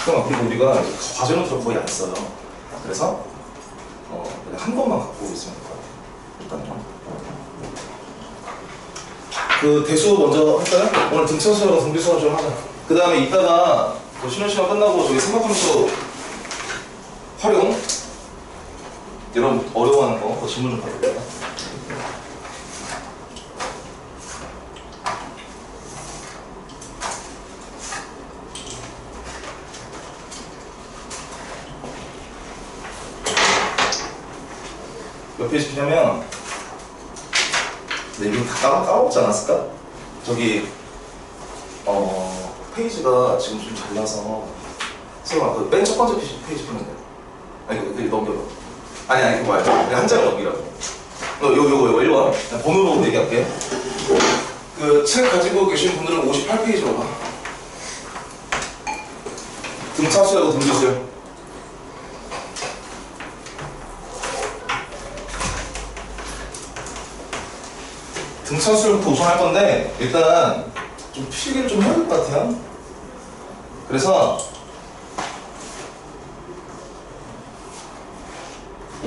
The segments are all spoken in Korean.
그리고 우리가 과제 노트를 거의 안 써요. 그래서 한 번만 갖고 있으면 될 것 같아요. 일단은 그 대수 먼저 할까요? 오늘 등차수하고 등비수학 좀 하자. 그 다음에 이따가 쉬는 시간 끝나고 저기 삼각함수 활용 여러분 어려워하는 거 그 질문 좀 받을게요. 몇 페이지 피냐면 네, 이거 다 까먹지 않았을까? 저기 페이지가 지금 좀 잘나서 설마 그 맨 첫 번째 페이지 푸면 돼요. 아니 그 넘겨봐. 아니 그거 말고 그냥 한 장을 넘기라고. 요거 일로 와. 번호 보고 얘기할게. 그 책 가지고 계신 분들은 58페이지로 가. 등차수하고 등비수요. 등차수부터 우선 할 건데 일단 좀 필기를 좀 해야 될 것 같아요. 그래서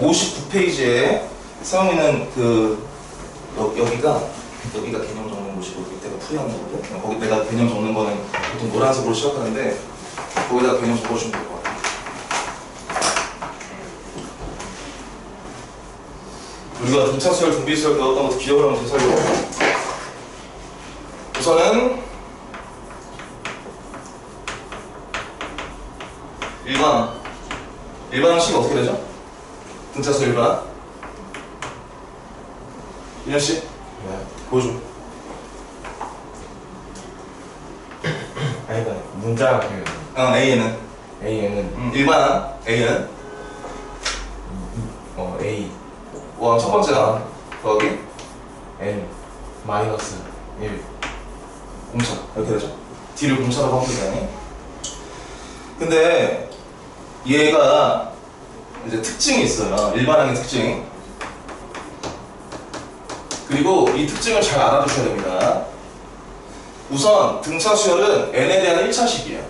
59페이지에 세영이는 그 여기가 개념 적는 곳이고 밑에가 풀이하는 거거든. 거기 내가 개념 적는 거는 보통 노란색으로 시작하는데 거기다가 개념 적어주면 될 것 같아. 우리가 등차수열, 등비수열 배웠던 것도 기억을 한번 되살려고. 우선은 일반항식 어떻게 되죠? 등차수 일반. 윤현씨? 네. 보여줘. 아니다. 문자가 A는? A는 일반항 A는? A 첫 번째가 더하기 N 마이너스 1 공차 이렇게 되죠? D를 공차라고 하면 되잖아요. 근데 얘가 이제 특징이 있어요. 일반항의 특징. 그리고 이 특징을 잘 알아두셔야 됩니다. 우선 등차수열은 n에 대한 1차식이에요.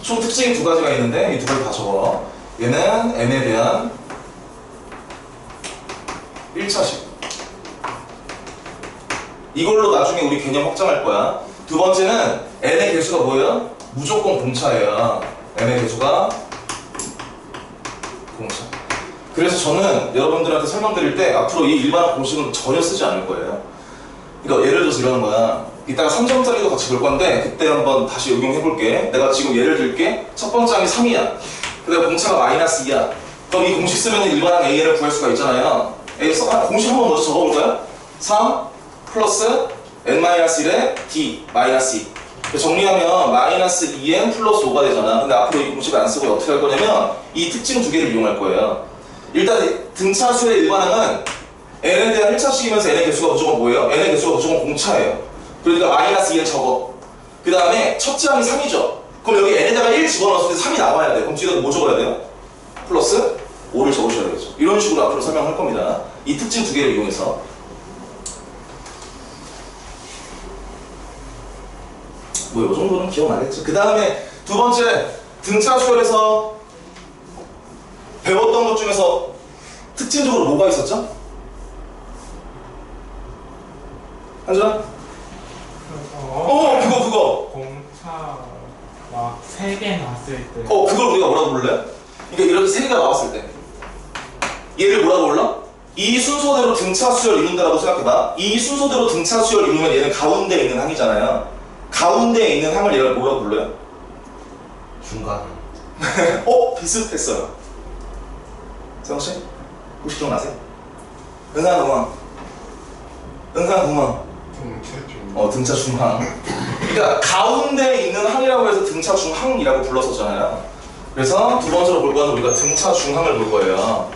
총 특징이 두 가지가 있는데 이 두 가지 다 적어. 얘는 n에 대한 1차식. 이걸로 나중에 우리 개념 확장할 거야. 두 번째는 n의 개수가 뭐예요? 무조건 공차예요. n의 개수가 공차. 그래서 저는 여러분들한테 설명드릴 때 앞으로 이 일반 공식은 전혀 쓰지 않을 거예요. 그러니까 예를 들어서 이러는 거야. 이따가 3점짜리도 같이 볼 건데 그때 한번 다시 응용해 볼게. 내가 지금 예를 들게. 첫 번째 항이 3이야. 그다음에 공차가 마이너스 2야. 그럼 이 공식 쓰면 일반항 AN을 구할 수가 있잖아요. 공식 한번 먼저 적어볼까요? 3 플러스 n-1에 d 마이너스 2. 정리하면 마이너스 2n 플러스 5가 되잖아. 근데 앞으로 이 공식을 안 쓰고 어떻게 할 거냐면 이 특징 두 개를 이용할 거예요. 일단 등차수의 일반항은 n에 대한 1차식이면서 n의 개수가 무조건 뭐예요? n의 개수가 무조건 공차예요. 그러니까 마이너스 2n 적어. 그 다음에 첫째 항이 3이죠. 그럼 여기 n에다가 1 집어넣었을 때 3이 나와야 돼. 그럼 뒤에다 뭐 적어야 돼요? 플러스 5를 적으셔야 되겠죠. 이런 식으로 앞으로 설명할 겁니다. 이 특징 두 개를 이용해서. 뭐 이 정도는 기억나겠죠. 그 다음에 두 번째 등차수열에서 배웠던 것 중에서 특징적으로 뭐가 있었죠? 한준아? 그거 공차 막 3개 나왔을 때 그걸 우리가 뭐라고 부를래? 그러니까 이렇게 3개가 나왔을 때 얘를 뭐라고 불러? 이 순서대로 등차수열 이룬다라고 생각해봐. 이 순서대로 등차수열 이루면 얘는 가운데에 있는 항이잖아요. 가운데에 있는 항을 얘가 뭐라고 불러요? 중간. 비슷했어요. 세영씨? 혹시 기억나세요? 은하공항. 등차 중항. 그러니까 가운데에 있는 항이라고 해서 등차 중항이라고 불렀었잖아요. 그래서 두 번째로 볼 거는 우리가 등차 중항을 볼 거예요.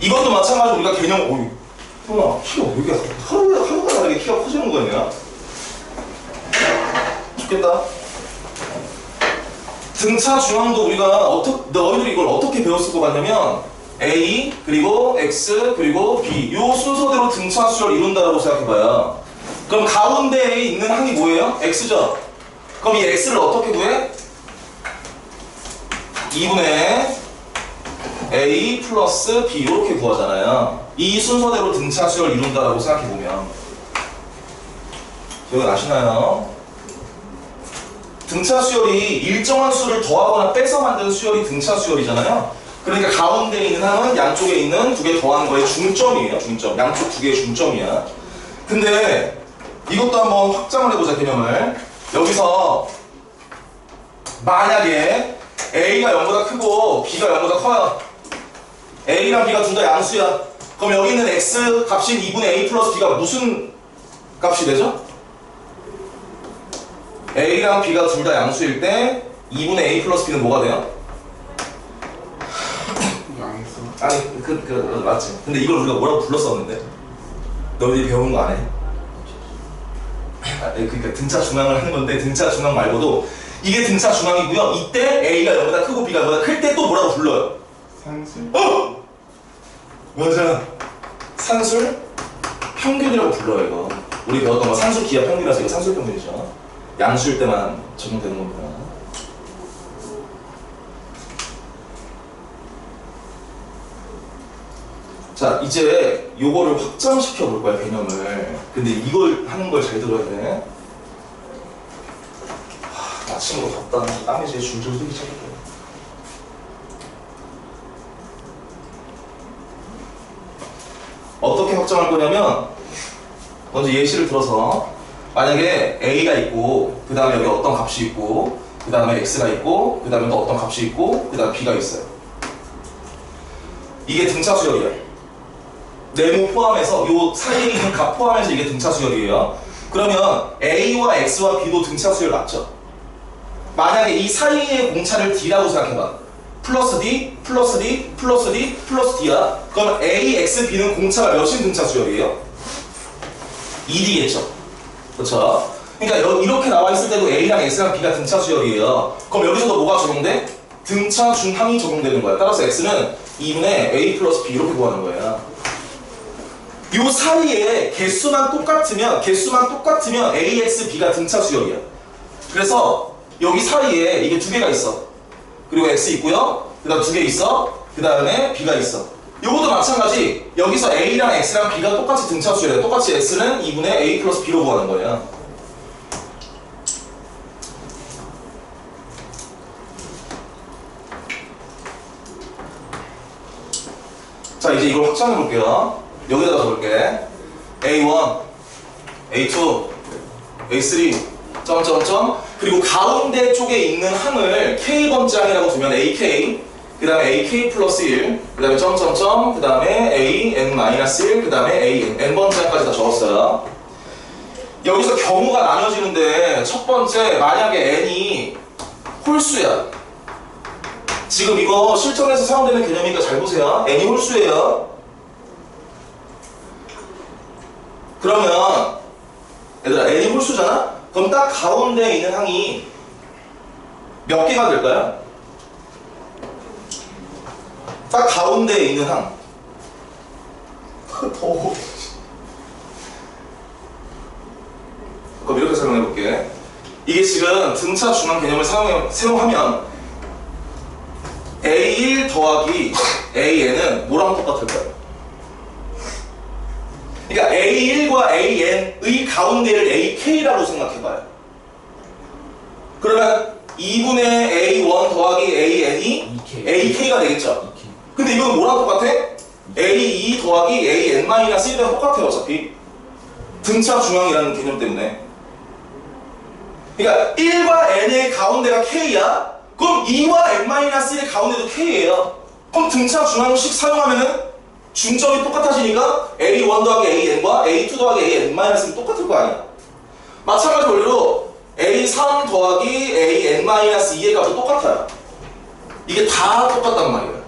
이것도 마찬가지로 우리가 개념, 키가 왜 이렇게 하루가 다르게 키가 커지는 거냐? 좋겠다. 등차 중항도 우리가 너희들이 이걸 어떻게 배웠을 것 같냐면 A 그리고 X 그리고 B 이 순서대로 등차 수열을 이룬다라고 생각해봐요. 그럼 가운데에 있는 항이 뭐예요? X죠? 그럼 이 x를 어떻게 구해? 2분의 a 플러스 b 이렇게 구하잖아요. 이 순서대로 등차 수열을 이룬다라고 생각해보면 기억나시나요? 등차 수열이 일정한 수를 더하거나 빼서 만든 수열이 등차 수열이잖아요. 그러니까 가운데 있는 항은 양쪽에 있는 두 개 더한 거의 중점이에요. 중점. 양쪽 두 개의 중점이야. 근데 이것도 한번 확장을 해보자, 개념을. 여기서 만약에 A가 0보다 크고 B가 0보다 커요. A랑 B가 둘 다 양수야. 그럼 여기 있는 X 값인 2분의 A 플러스 B가 무슨 값이 되죠? A랑 B가 둘 다 양수일 때 2분의 A 플러스 B는 뭐가 돼요? 양수. 아니, 맞지. 근데 이걸 우리가 뭐라고 불렀었는데? 너희들이 배우는 거 안 해? 그러니까 등차 중앙을 하는 건데, 등차 중앙 말고도 이게 등차 중앙이고요. 이때 A가 0보다 크고 B가 0보다 클 때 또 뭐라고 불러요? 산술. 맞아. 산술 평균이라고 불러요, 이거. 우리 배웠던 거 산술 기하 평균이라서 이거 산술 평균이죠. 양수일 때만 적용되는 겁니다. 자, 이제 요거를 확장시켜 볼 거야, 개념을. 근데 이걸 하는 걸 잘 들어야 돼. 아침으로 덥다. 땀이 이제 줄줄 흐르기 시작했어요. 어떻게 확정할 거냐면, 먼저 예시를 들어서, 만약에 A가 있고, 그 다음에 여기 어떤 값이 있고, 그 다음에 X가 있고, 그 다음에 또 어떤 값이 있고, 그 다음에 B가 있어요. 이게 등차 수열이야. 네모 포함해서, 요 사이에 있는 값 포함해서 이게 등차 수열이에요. 그러면 A와 X와 B도 등차 수열 맞죠? 만약에 이 사이의 공차를 D라고 생각해봐. 플러스 D, 플러스 D, 플러스 D, 플러스 D야. 그럼 A, X, B는 공차가 몇인 등차 수열이에요? 2D겠죠? 그렇죠? 그러니까 이렇게 나와 있을 때도 A랑 X랑 B가 등차 수열이에요. 그럼 여기서도 뭐가 적용돼? 등차 중항이 적용되는 거야. 따라서 X는 2분의 A 플러스 B 이렇게 구하는 거야. 요 사이에 개수만 똑같으면 A, X, B가 등차 수열이야. 그래서 여기 사이에 이게 두 개가 있어. 그리고 X 있고요. 그 다음 두 개 있어. 그 다음에 B가 있어. 요것도 마찬가지. 여기서 A랑 X랑 B가 똑같이 등차 수열이야. 똑같이 X는 2분의 A 플러스 B로 구하는 거야. 자, 이제 이걸 확장해 볼게요. 여기다가 적을게. A1, A2, A3, 점점점. 그리고 가운데 쪽에 있는 항을 K번장이라고 두면 AK, 그 다음에 AK 플러스 1, 그 다음에 점점점, 그 다음에 A, N-1, 그 다음에 A, N번장까지 다 적었어요. 여기서 경우가 나눠지는데, 첫 번째, 만약에 N이 홀수야. 지금 이거 실전에서 사용되는 개념이니까 잘 보세요. N이 홀수예요. 그러면 얘들아, N이 홀수잖아? 그럼 딱 가운데에 있는 항이 몇 개가 될까요? 딱 가운데에 있는 항. 더워. 그럼 이렇게 설명해 볼게. 이게 지금 등차 중앙 개념을 사용하면 A1 더하기 AN은 뭐랑 똑같을까요? 그러니까 A1과 AN의 가운데를 AK라고 생각해봐요. 그러면 2분의 A1 더하기 AN이 AK가 되겠죠? 근데 이건 뭐랑 똑같아? A2 더하기 AN-1이랑 똑같아요, 어차피. 등차 중앙이라는 개념 때문에. 그러니까 1과 N의 가운데가 K야? 그럼 2와 N-1의 가운데도 K예요. 그럼 등차 중앙식 사용하면은 중점이 똑같아지니까 A1 더하기 AN과 A2 더하기 AN-이 똑같을 거 아니야. 마찬가지 원리로 A3 더하기 AN-2의 값도 똑같아요. 이게 다 똑같단 말이에요.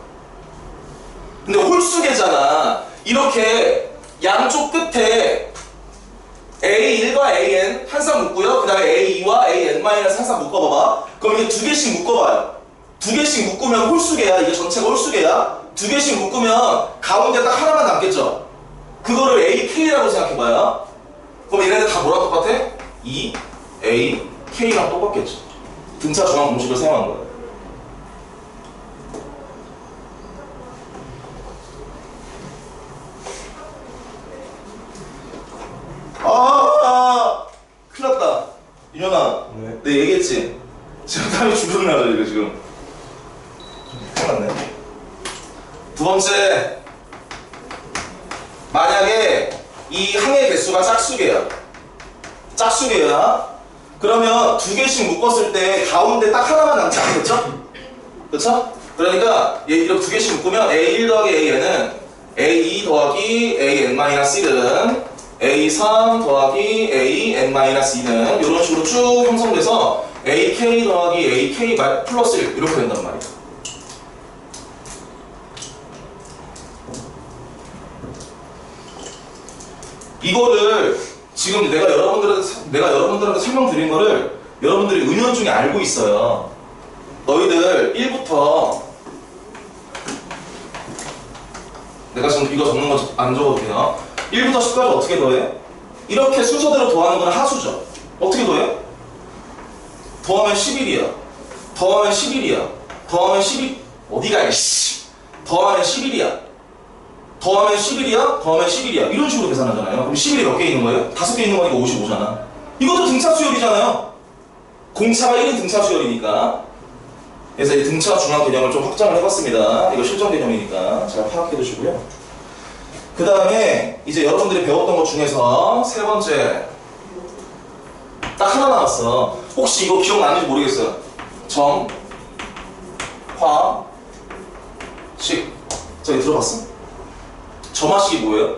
근데 홀수계잖아. 이렇게 양쪽 끝에 A1과 AN 항상 묶고요. 그 다음에 A2와 AN-을 항상 묶어봐봐. 그럼 이게 두 개씩 묶어봐요. 두 개씩 묶으면 홀수계야. 이게 전체가 홀수계야. 두 개씩 묶으면 가운데 딱 하나만 남겠죠? 그거를 AK라고 생각해봐요. 그럼 얘네들 다 뭐랑 똑같아? 2, A, K랑 똑같겠죠. 등차 중앙 공식을 사용한 거예요. 큰일 났다. 윤현아, 네. 내가 얘기했지? 지금 땀이 줄줄 나죠, 이거 지금. 큰일 났네. 두 번째, 만약에 이 항의 개수가 짝수개야. 짝수개야. 그러면 두 개씩 묶었을 때 가운데 딱 하나만 남지 않겠죠? 그쵸? 그러니까 얘 이렇게 두 개씩 묶으면 A1 더하기 AN은 A2 더하기 AN-1은 A3 더하기 AN-2는 이런 식으로 쭉 형성돼서 AK 더하기 AK 플러스 1 이렇게 된단 말이야. 이거를 지금 내가 여러분들한테 설명드린 거를 여러분들이 은연중에 알고 있어요. 너희들 1부터 내가 지금 이거 적는 거 안 적어도 돼요. 1부터 10까지 어떻게 더해? 이렇게 순서대로 더하는 건 하수죠. 어떻게 더해? 더하면 11이야. 더하면 11이야. 더하면 12 어디가 이씨. 더하면 11이야. 더하면 11이야. 더하면 11이야. 이런 식으로 계산하잖아요. 그럼 11이 몇 개 있는 거예요? 5개 있는 거니까 55잖아. 이것도 등차 수열이잖아요. 공차가 1인 등차 수열이니까. 그래서 이 등차 중앙 개념을 좀 확장을 해봤습니다. 이거 실전 개념이니까 잘 파악해 두시고요. 그 다음에 이제 여러분들이 배웠던 것 중에서 세 번째 딱 하나 나왔어. 혹시 이거 기억나는지 모르겠어요. 점, 화, 식. 저기 들어봤어? 점화식이 뭐예요?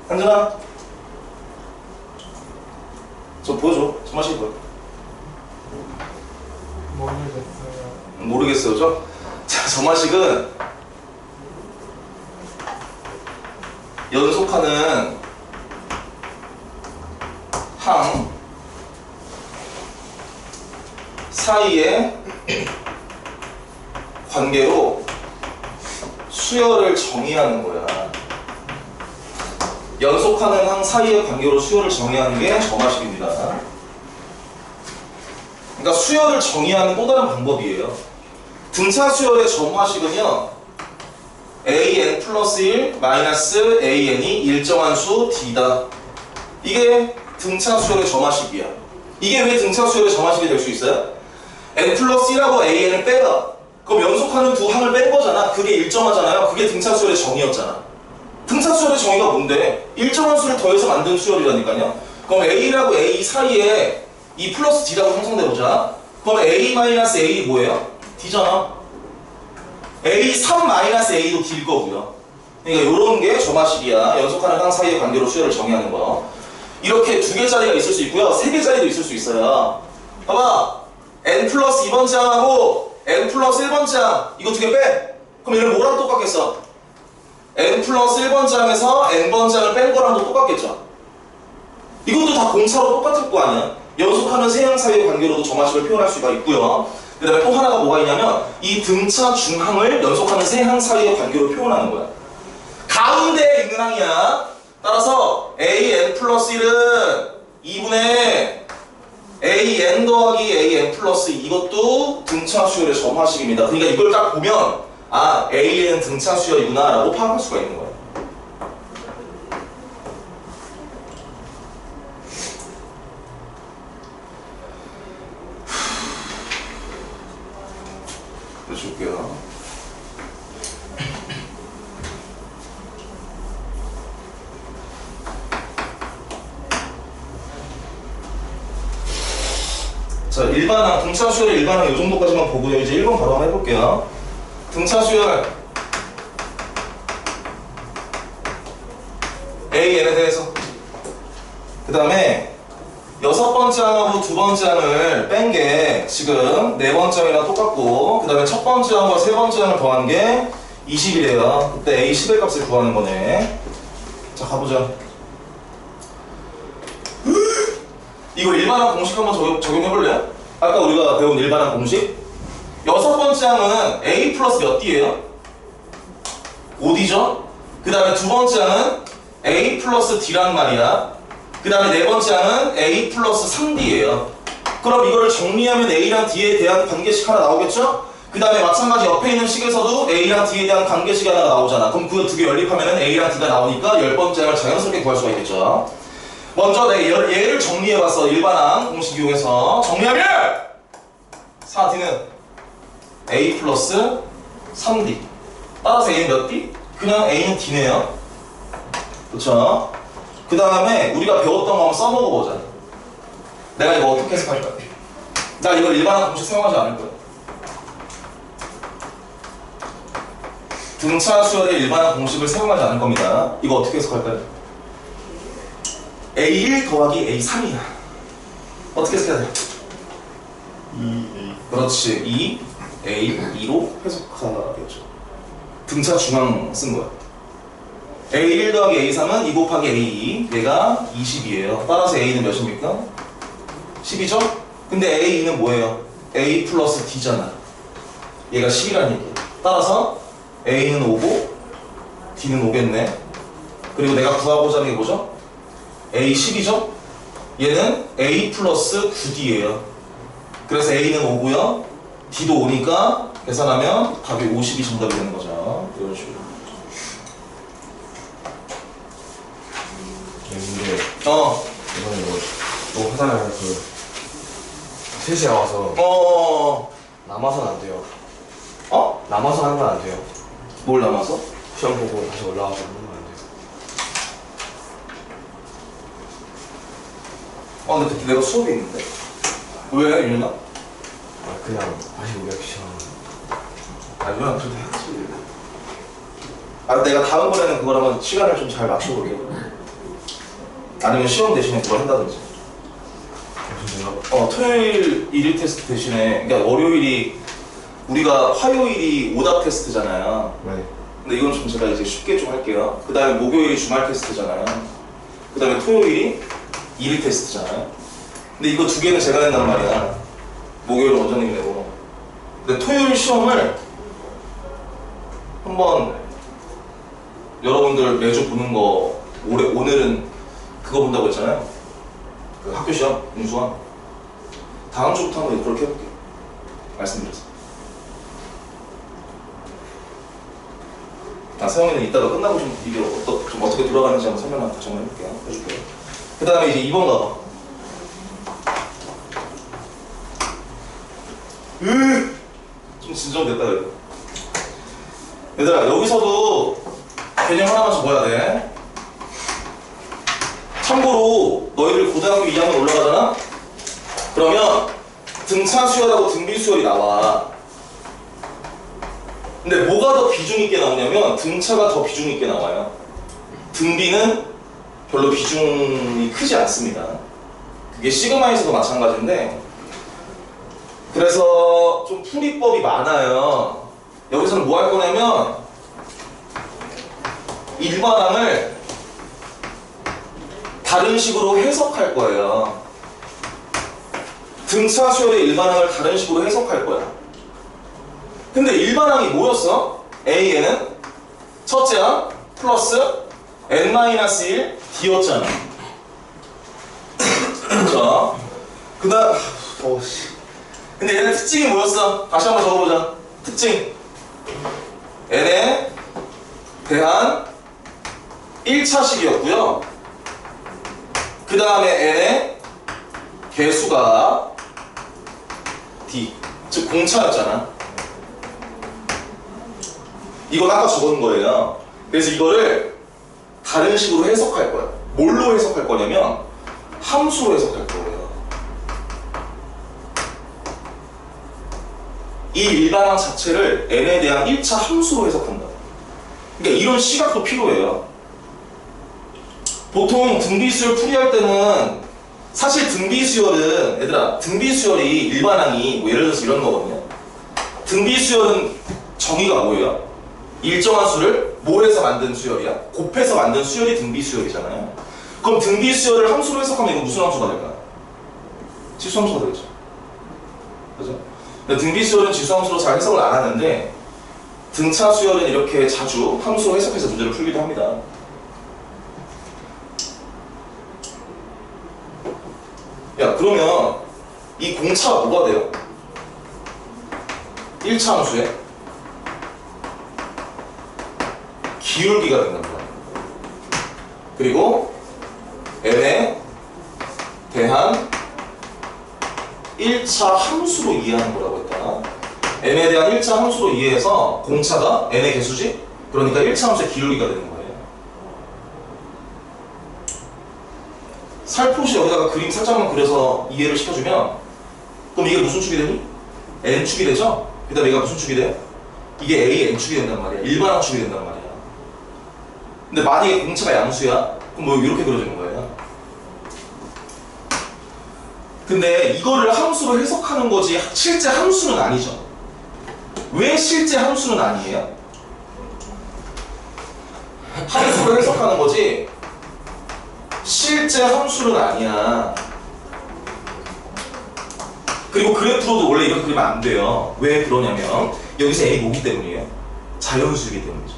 한준아, 저 보여줘. 점화식이 뭐야? 모르겠어요. 모르겠어요, 저? 자, 점화식은 연속하는 항 사이의 관계로 수열을 정의하는 거야. 연속하는 항 사이의 관계로 수열을 정의하는 게 점화식입니다. 그러니까 수열을 정의하는 또 다른 방법이에요. 등차 수열의 점화식은요, AN 플러스 1 마이너스 AN이 일정한 수 D다. 이게 등차 수열의 점화식이야. 이게 왜 등차 수열의 점화식이 될 수 있어요? N 플러스 1하고 AN을 빼라. 그럼 연속하는 두 항을 뺀 거잖아. 그게 일정하잖아요. 그게 등차 수열의 정의였잖아. 등차 수열의 정의가 뭔데? 일정한 수를 더해서 만든 수열이라니까요. 그럼 A라고 A 사이에 이 플러스 D라고 형성돼보자. 그럼 A 마이너스 A이 뭐예요? D잖아. A3 마이너스 A도 D일 거고요. 그러니까 이런 게 점화식이야. 연속하는 항 사이의 관계로 수열을 정의하는 거. 이렇게 두 개짜리가 있을 수 있고요. 세 개짜리도 있을 수 있어요. 봐봐. N 플러스 2번째 항하고 N 플러스 1번째 항. 이거 두 개 빼. 그럼 얘는 뭐랑 똑같겠어? N 플러스 1번째 항에서 N번째 항을 뺀 거랑도 똑같겠죠? 이것도 다 공차로 똑같을 거 아니야? 연속하는 세 항 사이의 관계로도 점화식을 표현할 수가 있고요. 그 다음에 또 하나가 뭐가 있냐면 이 등차 중항을 연속하는 세 항 사이의 관계로 표현하는 거야. 가운데에 있는 항이야. 따라서 AN 플러스 1은 2분의 AN 더하기 AN 플러스 2 이것도 등차 수열의 점화식입니다. 그러니까 이걸 딱 보면 아, AN 등차 수열이구나 라고 파악할 수가 있는 거야. 줄게요. 자, 일반항, 등차 수열의 일반항 이 정도까지만 보고요. 이제 1번 바로 한번 해볼게요. 등차 수열 AN에 대해서 그 다음에 6번째 항하고 2번째 항을 뺀 게 지금 4번째 항이랑 똑같고 그 다음에 첫 번째 항과 세 번째 항을 더한 게 20이래요. 그때 A 10의 값을 구하는 거네. 자, 가보자. 이거 일반항 공식 한번 적용해볼래요? 아까 우리가 배운 일반항 공식? 여섯 번째 항은 A 플러스 몇 D예요? 5D죠? 그 다음에 두 번째 항은 A 플러스 D란 말이야. 그 다음에 네 번째 항은 A 플러스 3D예요. 그럼 이거를 정리하면 A랑 D에 대한 관계식 하나 나오겠죠? 그 다음에 마찬가지 옆에 있는 식에서도 A랑 D에 대한 관계식이 하나 나오잖아. 그럼 그 두 개 연립하면 A랑 D가 나오니까 열 번째 항을 자연스럽게 구할 수가 있겠죠. 먼저 내가 얘를 정리해봤어. 일반항 공식 이용해서 정리하면 4D는 A 플러스 3D. 따라서 A는 몇 D? 그냥 A는 D네요. 그쵸? 그 다음에 우리가 배웠던 거 한번 써먹어보자. 내가 이거 어떻게 해석할 거야? 나 이걸 일반항 공식 사용하지 않을 거야. 등차 수열의 일반항 공식을 사용하지 않을 겁니다. 이거 어떻게 해석할까요? A1 더하기 A3이야. 어떻게 해석해야 돼? 2A. 그렇지. 2A2로 해석하겠죠. 등차 중앙 쓴 거야. A1 더하기 A3은 2 곱하기 A2. 얘가 20이에요. 따라서 A는 몇입니까? 10이죠? 근데 A2는 뭐예요? A 플러스 D잖아. 얘가 10이라는 얘기야. 따라서 A는 5고 D는 5겠네. 그리고 내가 구하고자 하는 게 뭐죠? A 10이죠? 얘는 A 플러스 9D예요. 그래서 A는 5고요. D도 5니까 계산하면 답이 50이 정답이 되는 거죠. 이런 식으로. 근데 어. 이거는 너 하잖아요. 그 3시에 와서 남아서는 안 돼요. 어? 남아서 하는 건 안 돼요. 뭘 남아서? 시험 보고 다시 올라와서 하는 건 안 돼요. 근데 그때 내가 수업이 있는데. 왜, 윤아? 그냥 다시 우리가 귀찮아. 윤아, 그래도 했지. 내가 다음번에는 그걸 한번 시간을 좀 잘 맞춰볼게. 아니면 시험 대신에 그걸 한다든지. 토요일 1일 테스트 대신에, 그러니까 월요일이, 우리가 화요일이 오답 테스트잖아요. 네. 근데 이건 좀 제가 이제 쉽게 좀 할게요. 그 다음에 목요일이 주말 테스트잖아요. 그 다음에 토요일이 1일 테스트잖아요. 근데 이거 두 개는 제가 낸단 말이야. 목요일은 원장님이 내고. 근데 토요일 시험을 한번 여러분들 매주 보는 거, 오늘은 그거 본다고 했잖아요. 그 학교 시험, 인수학. 다음 주부터 한번 그렇게 해볼게요. 말씀드렸어요. 세영이는 이따가 끝나고 좀 이게 좀 어떻게 돌아가는지 한번 설명 다시 한번 해줄게요. 그 다음에 이제 2번 가봐. 좀 진정됐다 그래도. 얘들아, 여기서도 개념 하나만 적어야 돼. 참고로 너희들 고등학교 2학년 올라가잖아? 그러면 등차 수열하고 등비 수열이 나와. 근데 뭐가 더 비중 있게 나오냐면 등차가 더 비중 있게 나와요. 등비는 별로 비중이 크지 않습니다. 그게 시그마에서도 마찬가지인데, 그래서 좀 풀이법이 많아요. 여기서는 뭐 할 거냐면 일반항을 다른 식으로 해석할 거예요. 등차 수열의 일반항을 다른 식으로 해석할 거야. 근데 일반항이 뭐였어? A에는 첫째 항 플러스 n-1 D였잖아. 자, 그다음 근데 얘는 특징이 뭐였어? 다시 한번 적어보자. 특징 n에 대한 1차식이었고요. 그 다음에 n의 개수가 D, 즉 공차였잖아. 이건 아까 적은 거예요. 그래서 이거를 다른 식으로 해석할 거야. 뭘로 해석할 거냐면 함수로 해석할 거예요. 이 일반항 자체를 n에 대한 1차 함수로 해석한다. 그러니까 이런 시각도 필요해요. 보통 등비수열 풀이할 때는 사실 등비수열은 얘들아 등비수열이 일반항이 뭐 예를 들어서 이런 거거든요. 등비수열은 정의가 뭐예요? 일정한 수를 뭘 해서 만든 수열이야? 곱해서 만든 수열이 등비수열이잖아요. 그럼 등비수열을 함수로 해석하면 이거 무슨 함수가 될까? 치수함수가 되겠죠. 그죠? 근데 등비 수열은 지수 함수로 잘 해석을 안 하는데 등차 수열은 이렇게 자주 함수로 해석해서 문제를 풀기도 합니다. 야, 그러면 이 공차가 뭐가 돼요? 1차 함수에 기울기가 된단 말이야. 그리고 n에 대한 1차 함수로 이해하는 거라고 했다. n에 대한 1차 함수로 이해해서 공차가 n의 개수지? 그러니까 1차 함수의 기울기가 되는 거예요. 살포시 여기다가 그림 살짝만 그려서 이해를 시켜주면 그럼 이게 무슨 축이 되니? n축이 되죠? 그 다음에 얘가 무슨 축이 돼요? 이게 AN축이 된단 말이야. 일반항축이 된단 말이야. 근데 만약에 공차가 양수야? 그럼 뭐 이렇게 그려지는 거예요. 근데 이거를 함수로 해석하는 거지 실제 함수는 아니죠. 왜 실제 함수는 아니에요? 함수로 해석하는 거지 실제 함수는 아니야. 그리고 그래프로도 원래 이렇게 그리면 안 돼요. 왜 그러냐면 여기서 n이 뭐기 때문이에요? 자연수이기 때문이죠.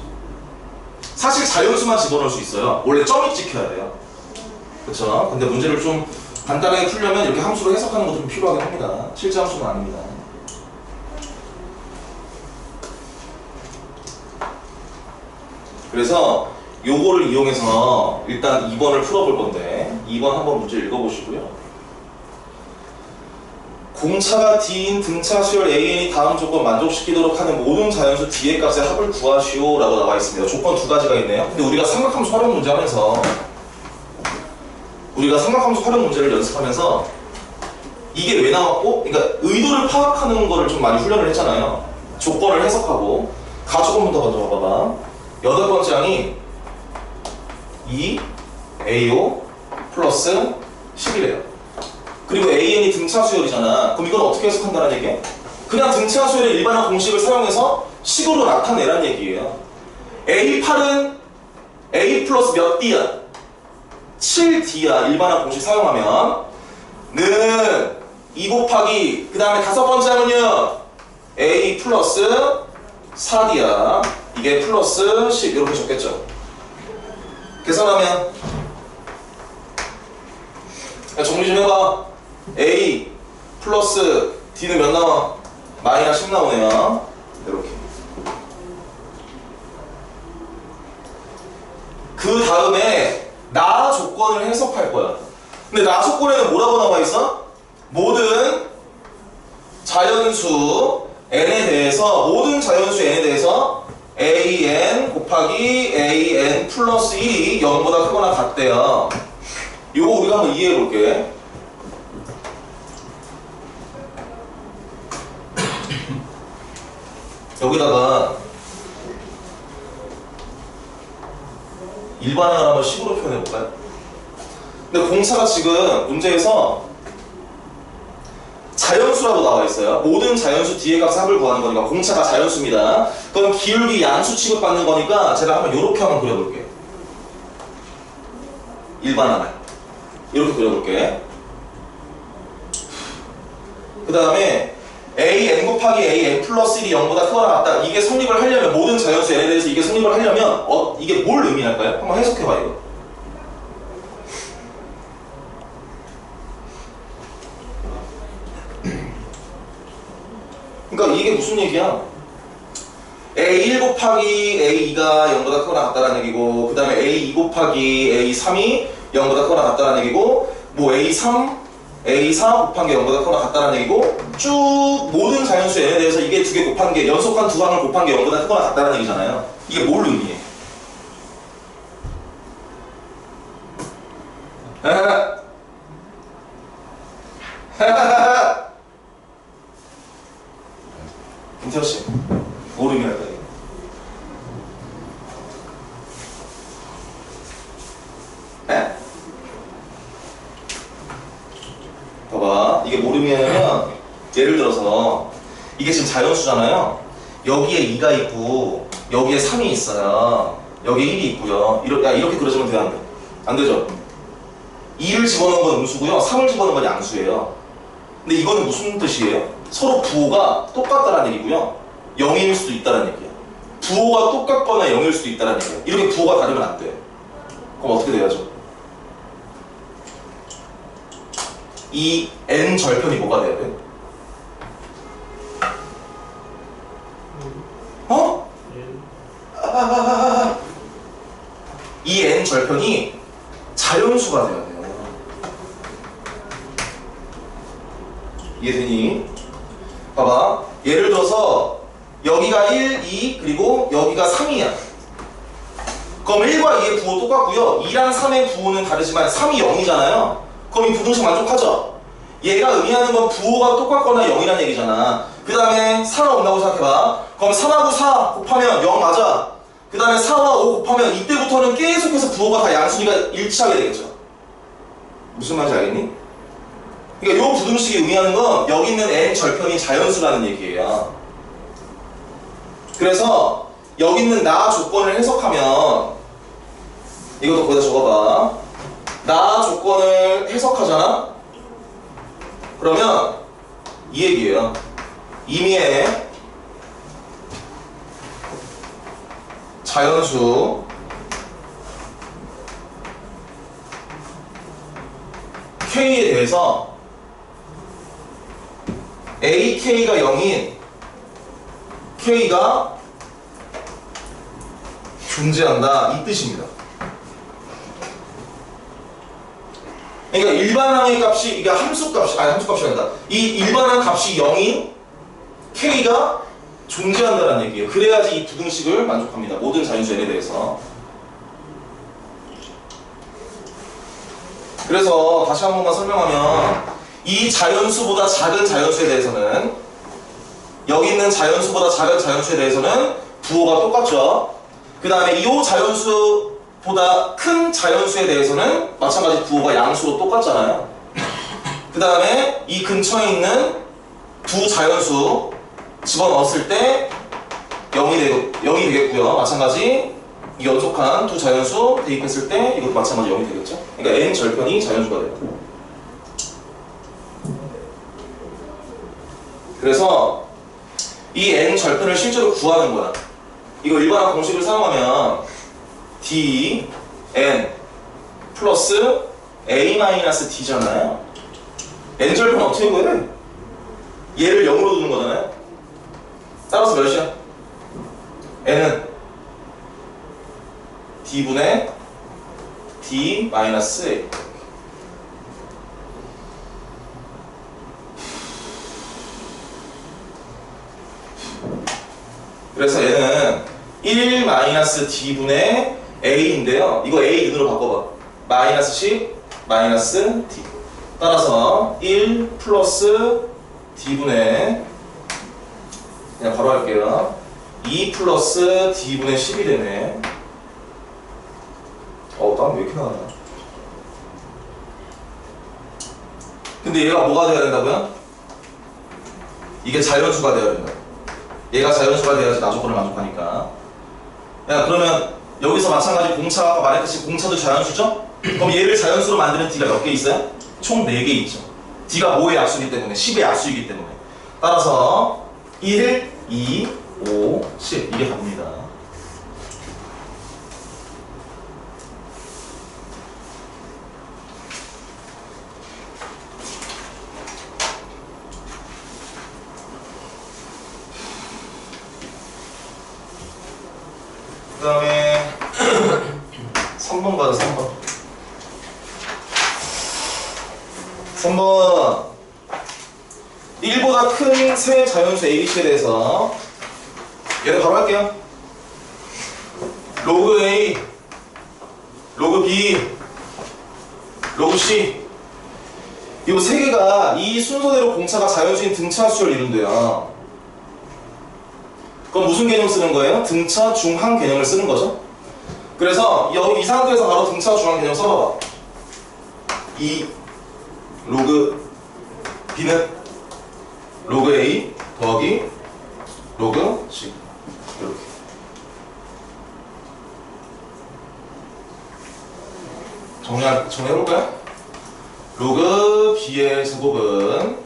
사실 자연수만 집어넣을 수 있어요. 원래 점이 찍혀야 돼요. 그쵸? 근데 문제를 좀 간단하게 풀려면 이렇게 함수로 해석하는 것도 좀 필요하긴 합니다. 실제 함수는 아닙니다. 그래서 요거를 이용해서 일단 2번을 풀어볼 건데 2번 한번 문제 읽어보시고요. 공차가 D인 등차 수열 AN이 다음 조건 만족시키도록 하는 모든 자연수 D의 값의 합을 구하시오 라고 나와 있습니다. 조건 두 가지가 있네요. 근데 우리가 삼각함수 활용 문제 하면서 문제를 연습하면서 이게 왜 나왔고, 그러니까 의도를 파악하는 거를 좀 많이 훈련을 했잖아요. 조건을 해석하고. 가조건부터 먼저 봐봐봐. 8번째 항이 2AO 플러스 10이래요. 그리고 AN이 등차 수열이잖아. 그럼 이건 어떻게 해석한다는 얘기야? 그냥 등차 수열의 일반화 공식을 사용해서 식으로 나타내라는 얘기예요. A8은 A 플러스 몇 D야? 7D야. 일반화 공식 사용하면 는 2 곱하기 그 다음에 5번째 항은요 A 플러스 4D야. 이게 플러스 10 이렇게 적겠죠. 계산하면 정리 좀 해봐. A 플러스 D는 몇 나와? 마이너스 10 나오네요. 이렇게. 그 다음에 나 조건을 해석할 거야. 근데 나 조건에는 뭐라고 나와 있어? 모든 자연수 n에 대해서 an 곱하기 an 플러스 1이 0보다 크거나 같대요. 이거 우리가 한번 이해해 볼게. 여기다가 일반항을 한번 식으로 표현해 볼까요? 근데 공차가 지금 문제에서 자연수라고 나와 있어요. 모든 자연수 D의 값 합을 구하는 거니까 공차가 자연수입니다. 그럼 기울기 양수 취급받는 거니까 제가 한번 이렇게 한번 그려볼게요. 일반항을 이렇게 그려볼게. 그 다음에 an 곱하기 an 플러스 1이 0보다 크거나 같다. 이게 성립을 하려면 모든 자연수 n에 대해서 이게 성립을 하려면 이게 뭘 의미할까요? 한번 해석해봐 이거. 그러니까 이게 무슨 얘기야? A1 곱하기 A2가 0보다 크거나 같다는 얘기고 그 다음에 A2 곱하기 A3이 0보다 크거나 같다는 얘기고 뭐 A3, A4 곱한 게 0보다 크거나 같다는 얘기고 쭉 모든 자연수 n에 대해서 이게 두 개 곱한 게 연속한 두 항을 곱한 게 0보다 크거나 같다는 얘기잖아요. 이게 뭘 의미해? 김태호씨 뭘 의미할까요? 에? 봐봐, 이게 뭘 의미하냐면 예를 들어서 이게 지금 자연수잖아요. 여기에 2가 있고 여기에 3이 있어요. 여기에 1이 있고요. 이렇게 그려주면 돼요? 안 돼? 안 되죠? 2를 집어넣은 건 음수고요 3을 집어넣은 건 양수예요. 근데 이거는 무슨 뜻이에요? 서로 부호가 똑같다는 얘기고요. 0일 수도 있다는 얘기야. 부호가 똑같거나 0일 수도 있다는 얘기야. 이렇게 부호가 다르면 안 돼. 그럼 어떻게 돼야죠? 이 n 절편이 뭐가 돼야 돼? 어? 이 n 절편이 자연수가 돼야 돼요. 이해되니? 봐봐. 예를 들어서 여기가 1, 2, 그리고 여기가 3이야. 그럼 1과 2의 부호 똑같고요. 2랑 3의 부호는 다르지만 3이 0이잖아요. 그럼 이 부등식 만족하죠? 얘가 의미하는 건 부호가 똑같거나 0이라는 얘기잖아. 그 다음에 4가 온다고 생각해봐. 그럼 3하고 4 곱하면 0 맞아. 그 다음에 4와 5 곱하면 이때부터는 계속해서 부호가 다 양수니까 일치하게 되겠죠. 무슨 말인지 알겠니? 그러니까 이 부등식이 의미하는 건 여기 있는 n 절편이 자연수라는 얘기예요. 그래서 여기 있는 나 조건을 해석하면 이것도 거기다 적어봐. 나 조건을 해석하잖아? 그러면 이 얘기예요. 임의의 자연수 K에 대해서 AK가 0인 K가 존재한다 이 뜻입니다. 그러니까 일반항의 값이 이게 함수값이 아니다. 이 일반항 값이 0인 K가 존재한다는 얘기예요. 그래야지 이 부등식을 만족합니다. 모든 자연수 n에 대해서. 그래서 다시 한 번만 설명하면 이 자연수보다 작은 자연수에 대해서는 여기 있는 자연수보다 작은 자연수에 대해서는 부호가 똑같죠. 그 다음에 이 자연수보다 큰 자연수에 대해서는 마찬가지 부호가 양수로 똑같잖아요. 그 다음에 이 근처에 있는 두 자연수 집어넣었을 때 0이 되겠고요. 마찬가지 이 연속한 두 자연수 대입했을 때 이것도 마찬가지 0이 되겠죠. 그러니까 n 절편이 자연수가 돼요. 그래서 이 n 절편을 실제로 구하는 거야. 이거 일반항 공식을 사용하면 d n 플러스 a 마이너스 d잖아요. n 절편 어떻게 구해? 얘를 0으로 두는 거잖아요. 따라서 몇이야? n은 d분의 d 마이너스 a. 그래서 얘는 1 마이너스 d분의 a인데요. 이거 a 눈으로 바꿔봐. 마이너스 10 마이너스 d. 따라서 1 플러스 d분의 그냥 바로 할게요. 2 플러스 d분의 10이 되네. 땀 왜 이렇게 나냐? 근데 얘가 뭐가 돼야 된다고요? 이게 자연수가 돼야 된다. 얘가 자연수가 돼야지 나 조건을 만족하니까. 야, 그러면 여기서 마찬가지 공차, 아까 말했듯이 공차도 자연수죠? 그럼 얘를 자연수로 만드는 d가 몇 개 있어요? 총 4개 있죠. d가 5의 약수이기 때문에 10의 약수이기 때문에. 따라서 1, 2, 5, 10 이게 답입니다. 그 다음에 3번 가자. 3번 1보다 큰 세 자연수 ABC에 대해서 얘를 바로 할게요. 로그 A, 로그 B, 로그 C 이 세 개가 이 순서대로 공차가 자연수인 등차 수를 이룬대요. 그럼 무슨 개념 쓰는 거예요? 등차 중항 개념을 쓰는 거죠. 그래서 여기 이 상태에서 바로 등차 중항 개념 써봐봐. 이 로그 B는 로그 A 더하기 로그 C 이렇게. 정리해볼까요? 로그 B의 제곱은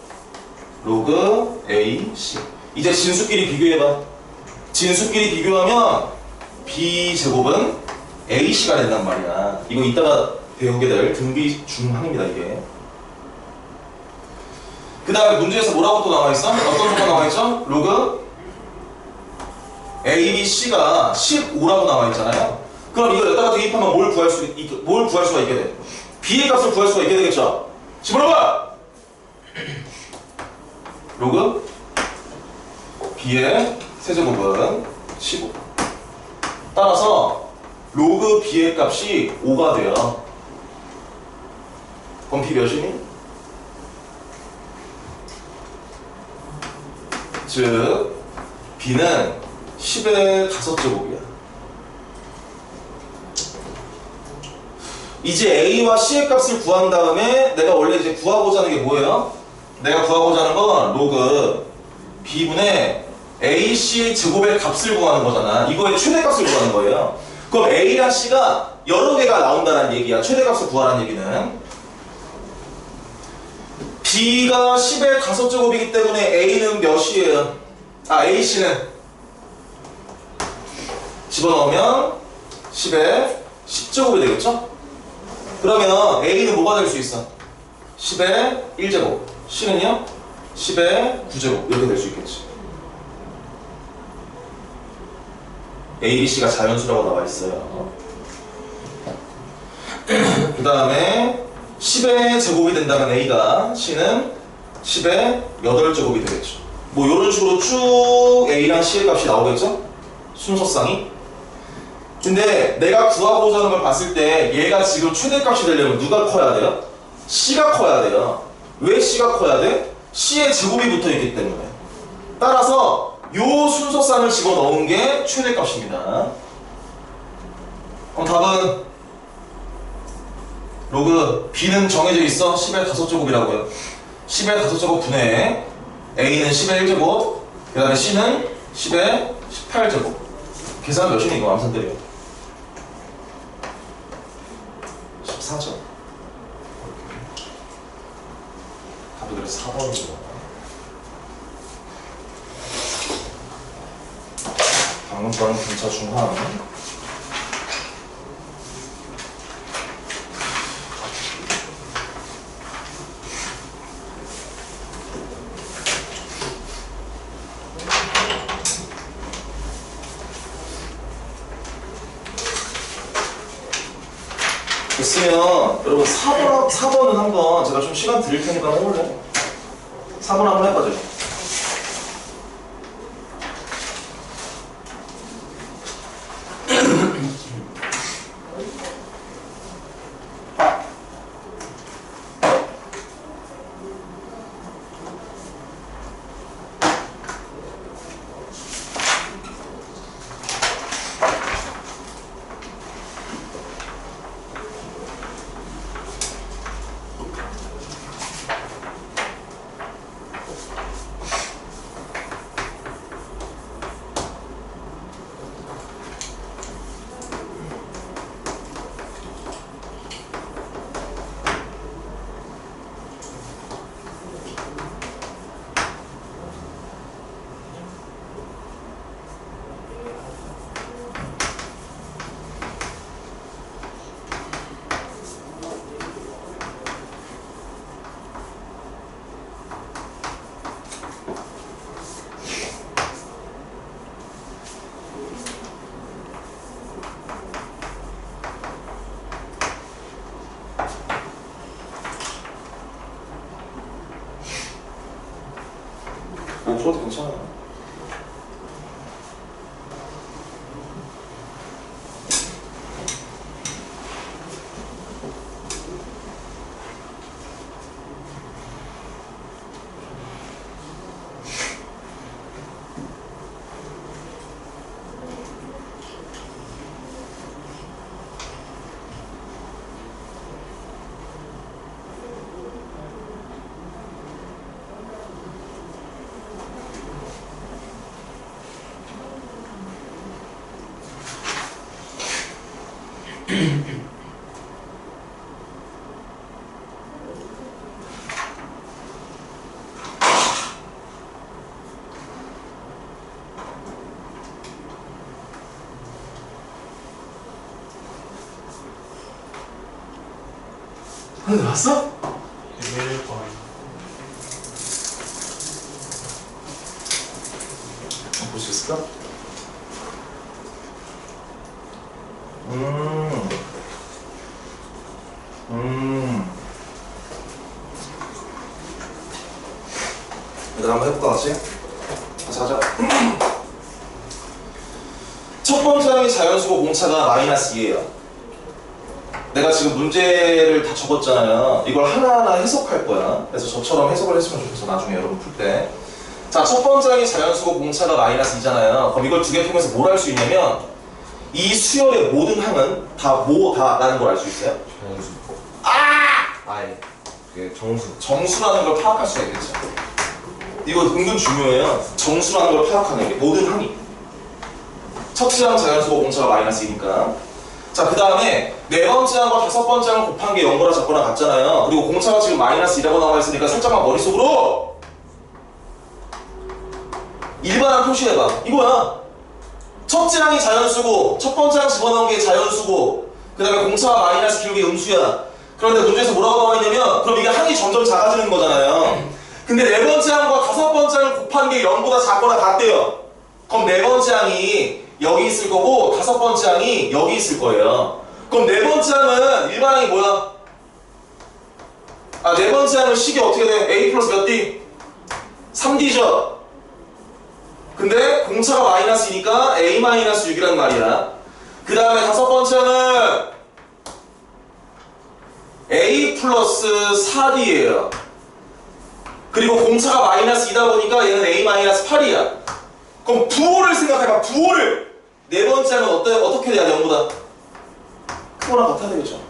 로그 A, C. 이제 진수끼리 비교해봐. 진수끼리 비교하면 B제곱은 AC가 된단 말이야. 이거 이따가 배우게 될 등비 중 하나입니다, 이게. 그 다음에 문제에서 뭐라고 또 나와있어? 어떤 조건 나와있죠? 로그 A, B, C가 15라고 나와있잖아요. 그럼 이거 여기다가 대입하면 뭘 구할 수가 있게 돼? B의 값을 구할 수가 있게 되겠죠? 집어넣어봐! 로그 B의 세제곱은 15. 따라서 로그 B의 값이 5가 돼요. 그럼 B 몇이니? 즉 B는 10의 5제곱이야. 이제 A와 C의 값을 구한 다음에 내가 원래 이제 구하고자 하는 게 뭐예요? 내가 구하고자 하는 건 로그 B분의 A, C의 제곱의 값을 구하는 거잖아. 이거의 최대값을 구하는 거예요. 그럼 A랑 C가 여러 개가 나온다는 얘기야. 최대값을 구하라는 얘기는. B가 10의 5제곱이기 때문에 A는 몇이에요? AC는 집어넣으면 10의 10제곱이 되겠죠? 그러면 A는 뭐가 될 수 있어? 10의 1제곱, C는요? 10의 9제곱 이렇게 될 수 있겠지. A, B, C가 자연수라고 나와 있어요. 그 다음에 10의 제곱이 된다면 A가, C는 10의 8제곱이 되겠죠. 뭐 이런 식으로 쭉 A랑 C의 값이 나오겠죠? 순서상이. 근데 내가 구하고자 하는 걸 봤을 때 얘가 지금 최대값이 되려면 누가 커야 돼요? C가 커야 돼요. 왜 C가 커야 돼? C의 제곱이 붙어있기 때문에. 따라서 요 순서상을 집어넣은 게 최대값입니다. 그럼 답은 로그 B는 정해져 있어. 10의 5제곱이라고요. 10의 5제곱 분의 A는 10의 1제곱, 그 다음에 C는 10의 18제곱. 계산 몇이니 이거 암산들이요? 14죠. 답이 그래서 4번이죠. 방문권 분차 중함. 됐으면 여러분 4번은 한번 제가 좀 시간 드릴 테니까 해볼래? 4번 한번 해봐줘. 풀어도 괜찮아요. 하나 나왔어? 1번. 볼 수 있을까? 얘들아 한번 해볼까 같이? 같이 하자. 첫 번째 항의 자연수고 공차가 마이너스 2예요. 내가 지금 문제를 다 적었잖아요. 이걸 하나하나 해석할 거야. 그래서 저처럼 해석을 했으면 좋겠어. 나중에 여러분 풀 때. 자, 첫 번째 항의 자연수고 공차가 마이너스 2잖아요. 그럼 이걸 두 개 통해서 뭘 할 수 있냐면 이 수열의 모든 항은 다 뭐다라는 걸 알 수 있어요? 정수. 아예 그게 정수라는 걸 파악할 수가 있겠죠. 이거 은근 중요해요. 정수라는 걸 파악하는 게 모든 항이. 첫째 항 자연수고 공차가 마이너스 2니까. 자, 그 다음에 네 번째 항과 다섯 번째 항을 곱한 게 0보다 작거나 같잖아요. 그리고 공차가 지금 마이너스 2라고 나와 있으니까 살짝만 머릿속으로 일반항 표시해봐. 이거야. 첫째 항이 자연수고 첫 번째 항 집어넣은 게 자연수고 그 다음에 공차가 마이너스 기울기 음수야. 그런데 문제에서 뭐라고 나와 있냐면 그럼 이게 항이 점점 작아지는 거잖아요. 근데 네 번째 항과 다섯 번째 항을 곱한 게 0보다 작거나 같대요. 그럼 네 번째 항이 여기 있을 거고 다섯 번째 항이 여기 있을 거예요. 그럼 네 번째 항은 일반 항이 뭐야? 네 번째 항은 식이 어떻게 돼? A 플러스 몇 D? 3D죠? 근데 공차가 마이너스 2니까 A 마이너스 6이란 말이야. 그 다음에 다섯 번째 항은 A 플러스 4D예요. 그리고 공차가 마이너스 2다 보니까 얘는 A 마이너스 8이야. 그럼 부호를 생각해봐. 부호를 네 번째 항은 어떻게 돼야 돼? 0보다 크거나 같아야 되겠죠.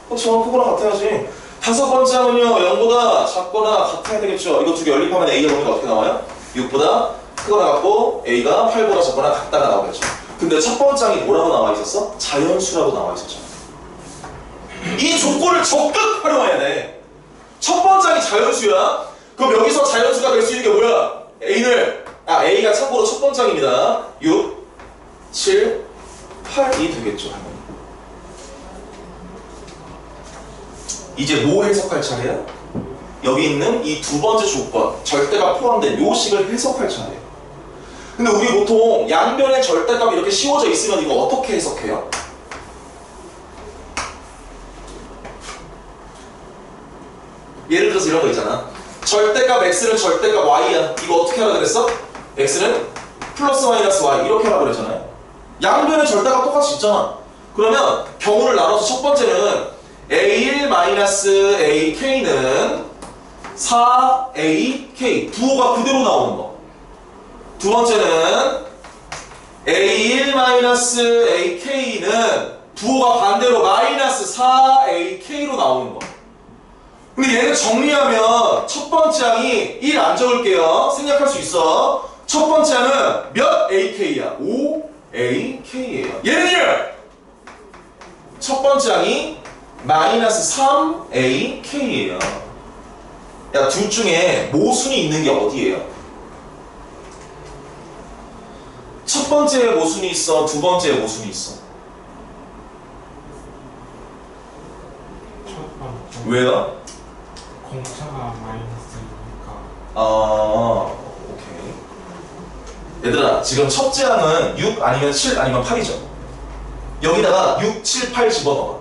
그렇죠. 크거나 같아야지. 다섯 번째 항은요 0보다 작거나 같아야 되겠죠. 이거 두 개 연립하면 A가 보니까 어떻게 나와요? 6보다 크거나 같고 A가 8보다 작거나 같다가 나오겠죠. 근데 첫 번째 항이 뭐라고 나와 있었어? 자연수라고 나와 있었죠. 이 조건을 적극 활용해야 돼. 첫 번째 항이 자연수야. 그럼 여기서 자연수가 될 수 있는 게 뭐야? A가 참고로 첫 번째 항입니다. 6, 7, 8이 되겠죠. 이제 뭐 해석할 차례야? 여기 있는 이 두 번째 조건, 절대가 포함된 요 식을 해석할 차례예요. 근데 우리 보통 양변의 절대값이 이렇게 씌워져 있으면 이거 어떻게 해석해요? 예를 들어서 이런 거 있잖아. 절대값 x는 절대값 y야. 이거 어떻게 하라 그랬어? x는 플러스 마이너스 y 이렇게 하라 그랬잖아요. 양변의 절대값 똑같이 있잖아. 그러면 경우를 나눠서 첫 번째는 a1-ak는 4ak 부호가 그대로 나오는 거. 두 번째는 a1-ak는 부호가 반대로 마이너스 4ak로 나오는 거. 근데 얘를 정리하면 첫 번째 항이 1 안 적을게요. 생략할 수 있어. 첫 번째 항은 몇 ak야? 5ak예요. 얘는요 첫 번째 항이 마이너스 3ak예요. 야, 둘 중에 모순이 있는 게 어디예요? 첫 번째에 모순이 있어, 두 번째에 모순이 있어. 첫 번째. 왜요? 공차가 마이너스니까. 오케이. 얘들아, 지금 첫째 항은 6 아니면 7 아니면 8이죠. 여기다가 6, 7, 8 집어넣어.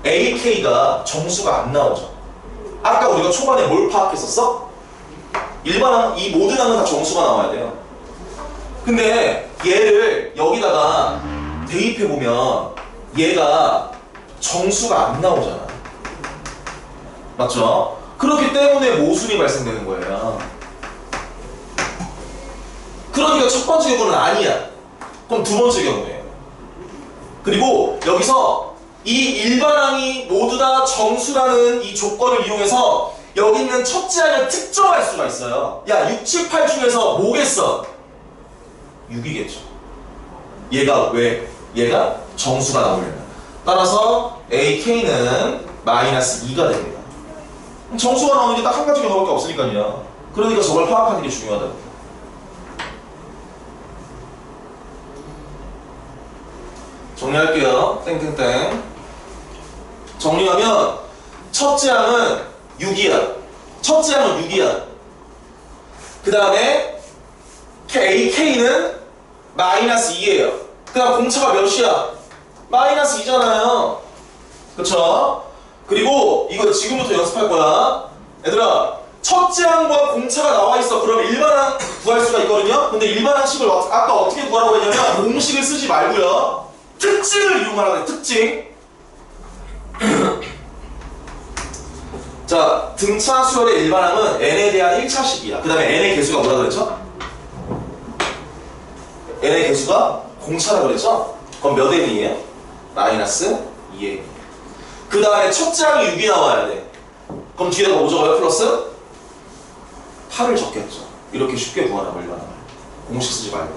AK가 정수가 안 나오죠. 아까 우리가 초반에 뭘 파악했었어? 일반항, 이 모든 항은 다 정수가 나와야 돼요. 근데 얘를 여기다가 대입해보면 얘가 정수가 안 나오잖아. 맞죠? 그렇기 때문에 모순이 발생되는 거예요. 그러니까 첫 번째 경우는 아니야. 그럼 두 번째 경우예요. 그리고 여기서 이 일반항이 모두 다 정수라는 이 조건을 이용해서 여기 있는 첫째 항을 특정할 수가 있어요. 야, 6, 7, 8 중에서 뭐겠어? 6이겠죠. 얘가 왜? 얘가 정수가 나오려면. 따라서 AK는 마이너스 2가 됩니다. 정수가 나오는 게 딱 한 가지 경우밖에 없으니까요. 그러니까 저걸 파악하는 게 중요하다고. 정리할게요. 땡땡땡. 정리하면 첫째 항은 6이야. 첫째 항은 6이야. 그 다음에 AK는 마이너스 2예요. 그 다음 공차가 몇이야? 마이너스 2잖아요. 그쵸? 그리고 이거 지금부터 연습할 거야. 얘들아, 첫째 항과 공차가 나와 있어. 그럼 일반항 구할 수가 있거든요. 근데 일반항식을 아까 어떻게 구하라고 했냐면 공식을 쓰지 말고요. 특징을 이용하라고 해. 특징. 자, 등차 수열의 일반항은 n에 대한 1차식이야. 그 다음에 n의 개수가 뭐라 그랬죠? n의 개수가 공차라 그랬죠? 그럼 몇 n이에요? 마이너스 2n. 그 다음에 첫째 항이 6이 나와야 돼. 그럼 뒤에다가 뭐 적어요? 플러스 8을 적겠죠. 이렇게 쉽게 구하라고 일반항을. 공식 쓰지 말고.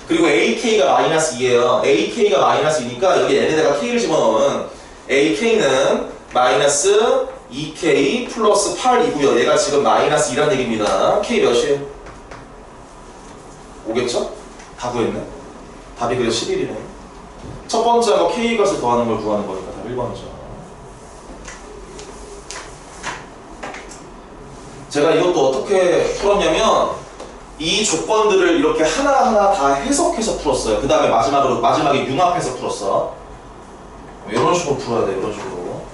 그리고 AK가 마이너스 2예요. AK가 마이너스 2니까 여기 n에다가 K를 집어넣으면 AK는 마이너스 2K 플러스 8이고요. 얘가 지금 마이너스 2란 얘기입니다. K 몇이에요? 5겠죠? 다 구했네. 답이 그래서 11이네. 첫 번째 하고 K 값을 더하는 걸 구하는 거니까 답 1번이죠. 제가 이것도 어떻게 풀었냐면 이 조건들을 이렇게 하나하나 다 해석해서 풀었어요. 그 다음에 마지막에 융합해서 풀었어. 이런 식으로 풀어야 돼. 이런 식으로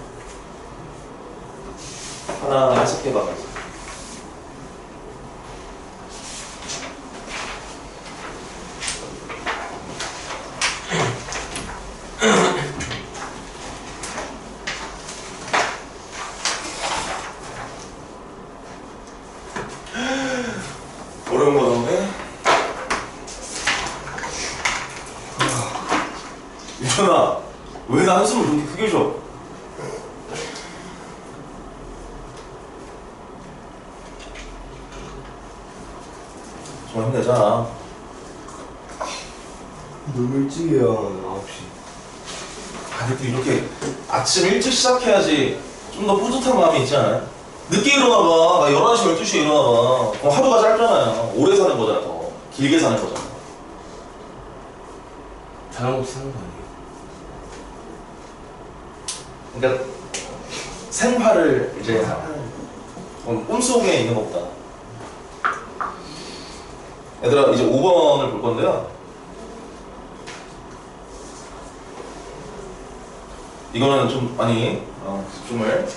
하나하나 해석해가면서. 어려운 거 나오네. 유전아, 왜 나 한숨을 그렇게 크게 쉬어? 좀 힘내자. 너무 일찍이야. 9시. 아, 근데 이렇게 아침 일찍 시작해야지 좀 더 뿌듯한 마음이 있지 않아요? 늦게 일어나봐. 나 11시, 12시에 일어나봐. 그럼 하루가 짧잖아요. 오래 사는 거잖아, 더. 길게 사는 거잖아. 자영업 사는 거 아니에요? 그러니까 생활을 이제 하는 꿈속에 있는 것보다. 얘들아, 이제 5번을 볼 건데요. 이거는 좀 많이 집중을.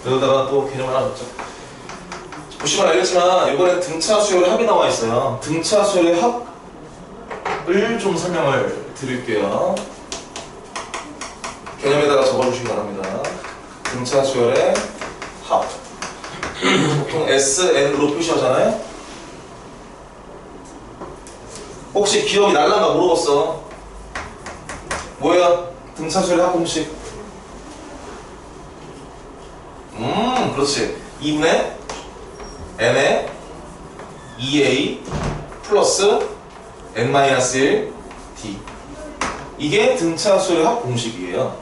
여기다가 또 개념 하나 넣자. 보시면 알겠지만 이번에 등차 수열의 합이 나와 있어요. 등차 수열의 합을 좀 설명을 드릴게요. 개념에다가 적어주시기 바랍니다. 등차 수열의 합. 보통 SN으로 표시하잖아요. 혹시 기억이 날란가 모르겠어. 뭐야? 등차 수열의 합 공식. 그렇지. 2분의 n의 2a 플러스 n-1 d. 이게 등차 수열의 합 공식이에요.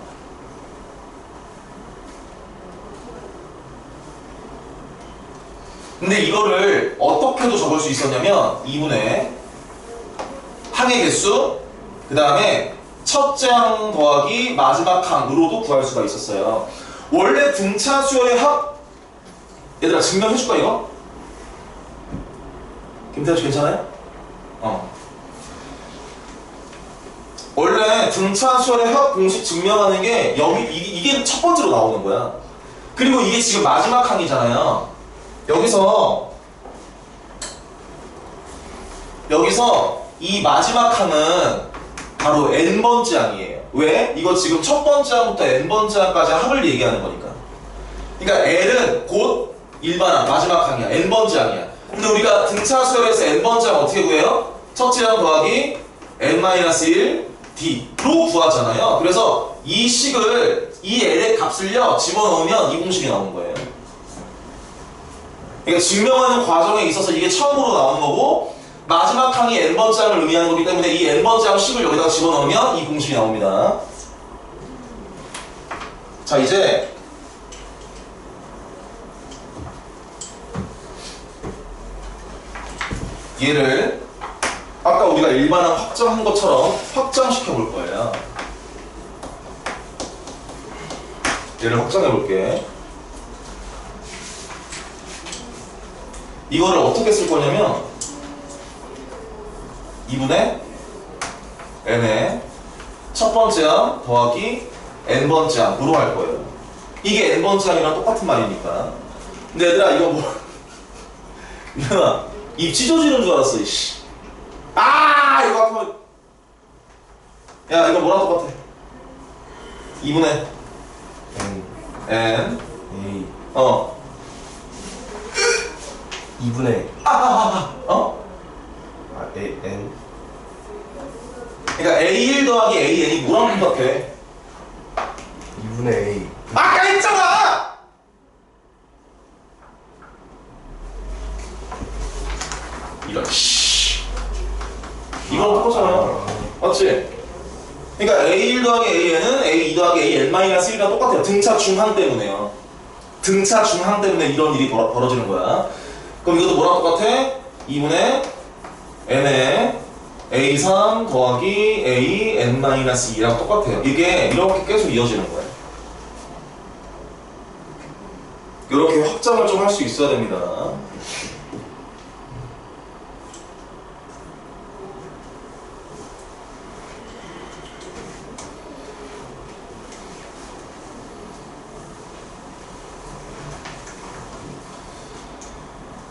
근데 이거를 어떻게도 적을 수 있었냐면 2분의 항의 개수, 그 다음에 첫째 항 더하기 마지막 항으로도 구할 수가 있었어요. 원래 등차 수열의 합, 얘들아 증명해줄까 이거? 김태현 씨 괜찮아요? 원래 등차 수열의 합 공식 증명하는 게 여기 이게 첫 번째로 나오는 거야. 그리고 이게 지금 마지막 항이잖아요. 여기서 이 마지막 항은 바로 n번째 항이에요. 왜? 이거 지금 첫 번째 항부터 n번째 항까지 합을 얘기하는 거니까. 그러니까 L은 곧 일반항, 마지막 항이야. n번째 항이야. 근데 우리가 등차 수열에서 n번째 항 어떻게 구해요? 첫째 항 더하기 n-1 d로 구하잖아요. 그래서 이 식을, 이 L의 값을요 집어넣으면 이 공식이 나오는 거예요. 그러니까 증명하는 과정에 있어서 이게 처음으로 나오는 거고, 마지막 항이 n번째 항을 의미하는 거기 때문에 이 n번째 항 식을 여기다가 집어넣으면 이 공식이 나옵니다. 자, 이제 얘를 아까 우리가 일반항 확정한 것처럼 확정시켜 볼 거예요. 얘를 확장해 볼게. 이거를 어떻게 쓸 거냐면 2분의 n의 첫 번째 항 더하기 n번째 항으로 할 거예요. 이게 n번째 항이랑 똑같은 말이니까. 근데 얘들아 이거 뭐 이현아 입 찢어지는 줄 알았어 이씨. 아 이거 아프면 야 이거 뭐랑 똑같아? 2분의 n A 어 2분의 어? A N 그러니까 A1 더하기 AN이 뭐랑 똑같아? 2분의 A 아까 했잖아! 이런 씨 이거랑 똑같잖아요. 맞지? 그러니까 A1 더하기 AN은 A2 더하기 AN-1이랑 똑같아요. 등차 중항 때문에요. 등차 중항 때문에 이런 일이 벌어지는 거야. 그럼 이것도 뭐랑 똑같아? 2분의 n의 A3 더하기 AN-2랑 똑같아요. 이게 이렇게 계속 이어지는 거예요. 이렇게 확장을 좀 할 수 있어야 됩니다.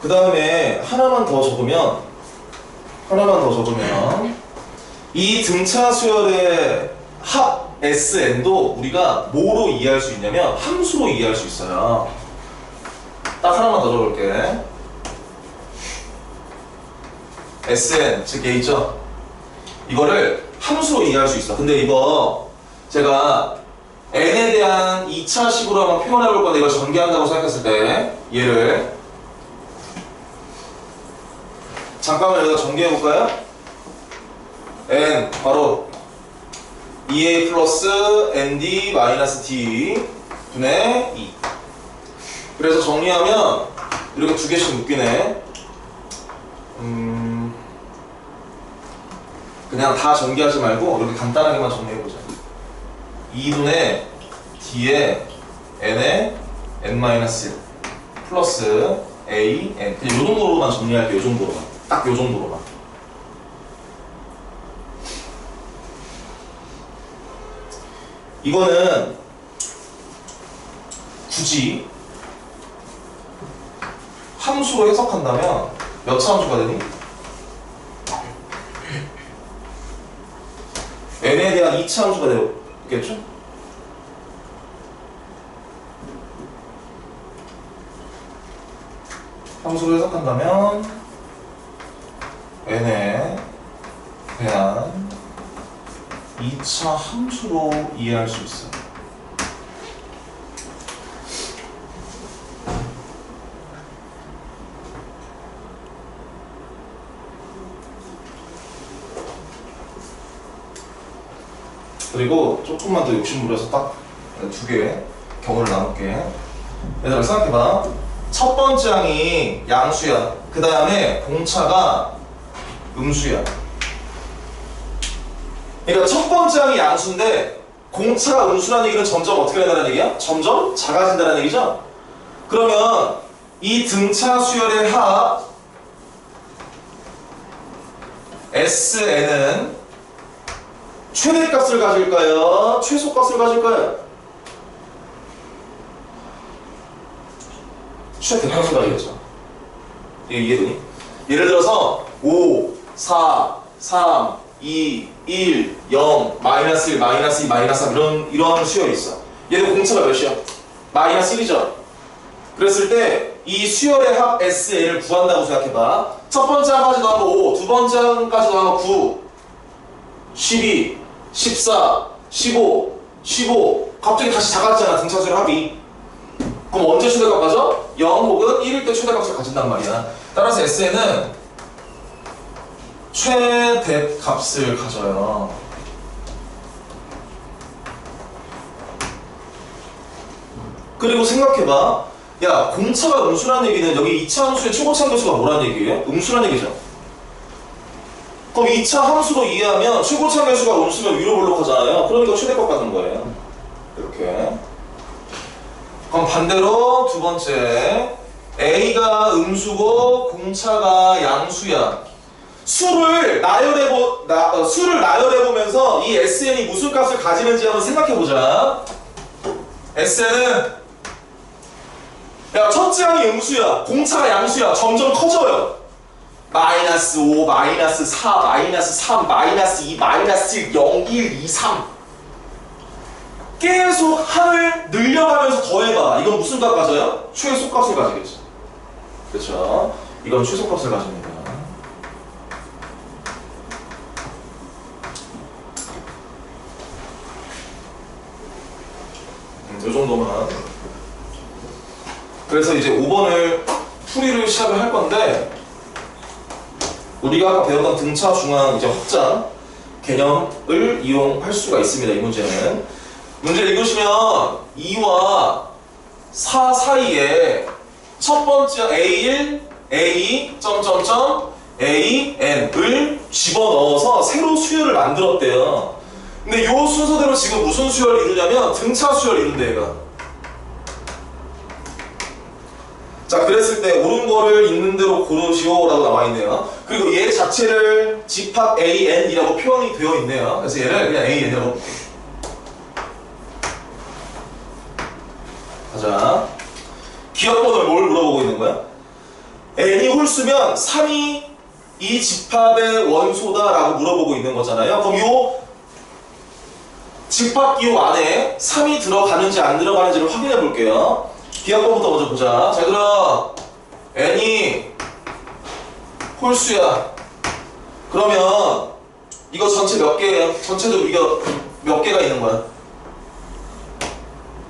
그 다음에 하나만 더 적으면 이 등차 수열의 합 SN도 우리가 뭐로 이해할 수 있냐면 함수로 이해할 수 있어요. 딱 하나만 더 적을게. SN 즉 얘 있죠? 이거를 함수로 이해할 수 있어. 근데 이거 제가 n에 대한 2차식으로 한번 표현해 볼 건데 이걸 전개한다고 생각했을 때 얘를 잠깐만 여기다 전개해 볼까요? n 바로 2a 플러스 nd 마이너스 d 분의 2. 그래서 정리하면 이렇게 두 개씩 묶이네. 그냥 다 전개하지 말고 이렇게 간단하게만 정리해 보자. 2분의 d에 n에 n-1 플러스 a n. 그냥 요 정도로만 정리할게요. 요 정도로만. 딱 요 정도로만. 이거는 굳이 함수로 해석한다면 몇 차 함수가 되니? n에 대한 2차 함수가 되겠죠? 함수로 해석한다면 n에 대한 2차 함수로 이해할 수 있어요. 그리고 조금만 더 욕심부려서 딱 두 개 경우를 나눌게. 얘들아 생각해봐. 첫 번째 항이 양수야. 그 다음에 공차가 음수야. 그러니까 첫 번째 항이 양수인데 공차가 음수라는 얘기는 점점 어떻게 된다는 얘기야? 점점 작아진다는 얘기죠? 그러면 이 등차 수열의 합 SN은 최대값을 가질까요? 최소값을 가질까요? 최대값을 가지겠죠. 이게 이해되니? 예를 들어서 5, 4, 3, 2, 1, 0, 마이너스 1, 마이너스 2, 마이너스 3 이런 수열이 있어. 얘는 공차가 몇이야? 마이너스 1이죠? 그랬을 때 이 수열의 합 SN을 구한다고 생각해봐. 첫 번째 항까지 더하면 5, 두 번째 항까지 더하면 9, 12, 14, 15, 15 갑자기 다시 작아지잖아. 등차 수열 합이. 그럼 언제 최대값 가져? 0 혹은 1일 때 최대값을 가진단 말이야. 따라서 SN은 최대값을 가져요. 그리고 생각해봐. 야, 공차가 음수라는 얘기는 여기 2차 함수의 최고차 함수가 뭐라는 얘기예요? 음수라는 얘기죠. 그럼 2차 함수로 이해하면 최고차 함수가 음수면 위로 볼록하잖아요. 그러니까 최대값 가는 거예요. 이렇게. 그럼 반대로 두 번째 A가 음수고 공차가 양수야. 수를 나열해보면서 이 SN이 무슨 값을 가지는지 한번 생각해보자. SN은 야, 첫째 항이 음수야. 공차가 양수야. 점점 커져요. 마이너스 5, 마이너스 4, 마이너스 3, 마이너스 2, 마이너스 1, 0, 1, 2, 3 계속 항을 늘려가면서 더해봐. 이건 무슨 값 가져요? 최소값을 가지겠죠. 그렇죠? 이건 최소값을 가집니다. 이 정도만. 그래서 이제 5번을 풀이를 시작을 할 건데, 우리가 아까 배웠던 등차 중앙 이제 확장 개념을 이용할 수가 있습니다. 이 문제는. 문제 읽으시면 2와 4 사이에 첫 번째 A1, A2, 점점점, AN을 집어넣어서 새로 수열을 만들었대요. 근데 이 순서대로 지금 무슨 수열을 이루냐면 등차 수열을 이룬대, 얘가. 자, 그랬을 때 옳은 거를 있는 대로 고르시오 라고 나와있네요. 그리고 얘 자체를 집합 AN이라고 표현이 되어 있네요. 그래서 얘를 그냥 AN이라고 볼게요. 가자. 기억번호를 뭘 물어보고 있는 거야? n이 홀수면 3이 이 집합의 원소다 라고 물어보고 있는 거잖아요. 그럼 요 집합 기호 안에 3이 들어가는지 안 들어가는지를 확인해 볼게요. 기억번부터 먼저 보자. 자, 얘들아, n이 홀수야. 그러면 이거 전체 몇 개예요? 전체도 이거 몇 개가 있는 거야?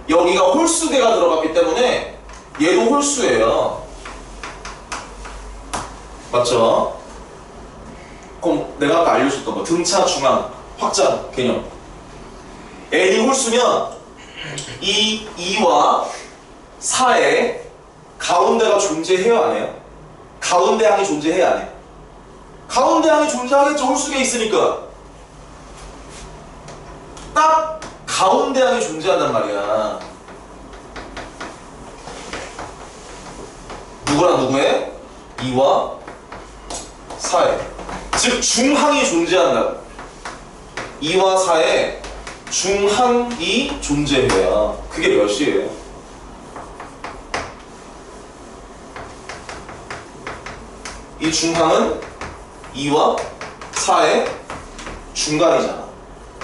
여기가 홀수개가 들어갔기 때문에 얘도 홀수예요. 맞죠? 그럼 내가 아까 알려줬던 거 등차 중앙 확장 개념. n이 홀수면 이 2와 4에 가운데가 존재해요, 안 해요? 가운데 항이 존재해야 안 해요? 가운데 항이 존재하겠죠, 홀수개에 있으니까. 딱 가운데 항이 존재한단 말이야. 누구랑 누구에? 2와 4에. 즉 중항이 존재한다고. 2와 4에 중항이 존재해요. 그게 몇이에요? 이 중항은 2와 4의 중간이잖아.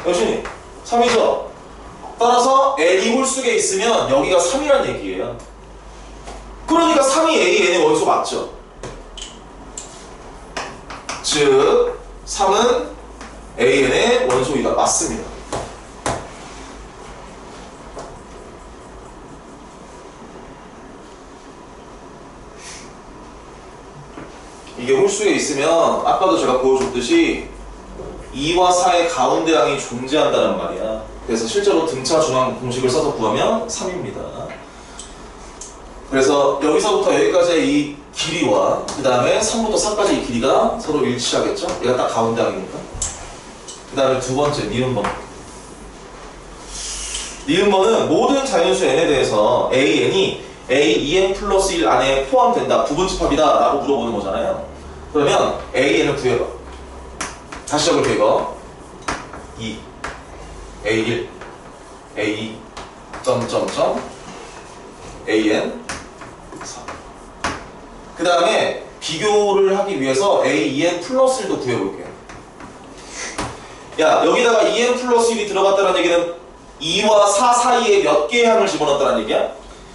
여신이 3이죠? 따라서 n이 홀수개에 있으면 여기가 3이란 얘기예요. 그러니까 3이 AN의 원소 맞죠? 즉 3은 AN의 원소이다. 맞습니다. 이게 홀수에 있으면 아까도 제가 보여줬듯이 2와 4의 가운데 항이 존재한다는 말이야. 그래서 실제로 등차 중앙 공식을 써서 구하면 3입니다. 그래서 여기서부터 여기까지의 이 길이와 그 다음에 3부터 4까지 이 길이가 서로 일치하겠죠? 얘가 딱 가운데 항이니까. 그 다음에 두 번째 니은번. 니은번은 모든 자연수 n에 대해서 AN이 AEN 플러스 1 안에 포함된다, 부분집합이다 라고 물어보는 거잖아요. 그러면 AN을 구해봐. 다시 적을게 이거. 2 A1 A2 점점점 AN 4. 그 다음에 비교를 하기 위해서 AEN 플러스 1도 구해볼게요. 야, 여기다가 EN 플러스 1이 들어갔다는 얘기는 2와 4 사이에 몇 개의 항을 집어넣었다는 얘기야?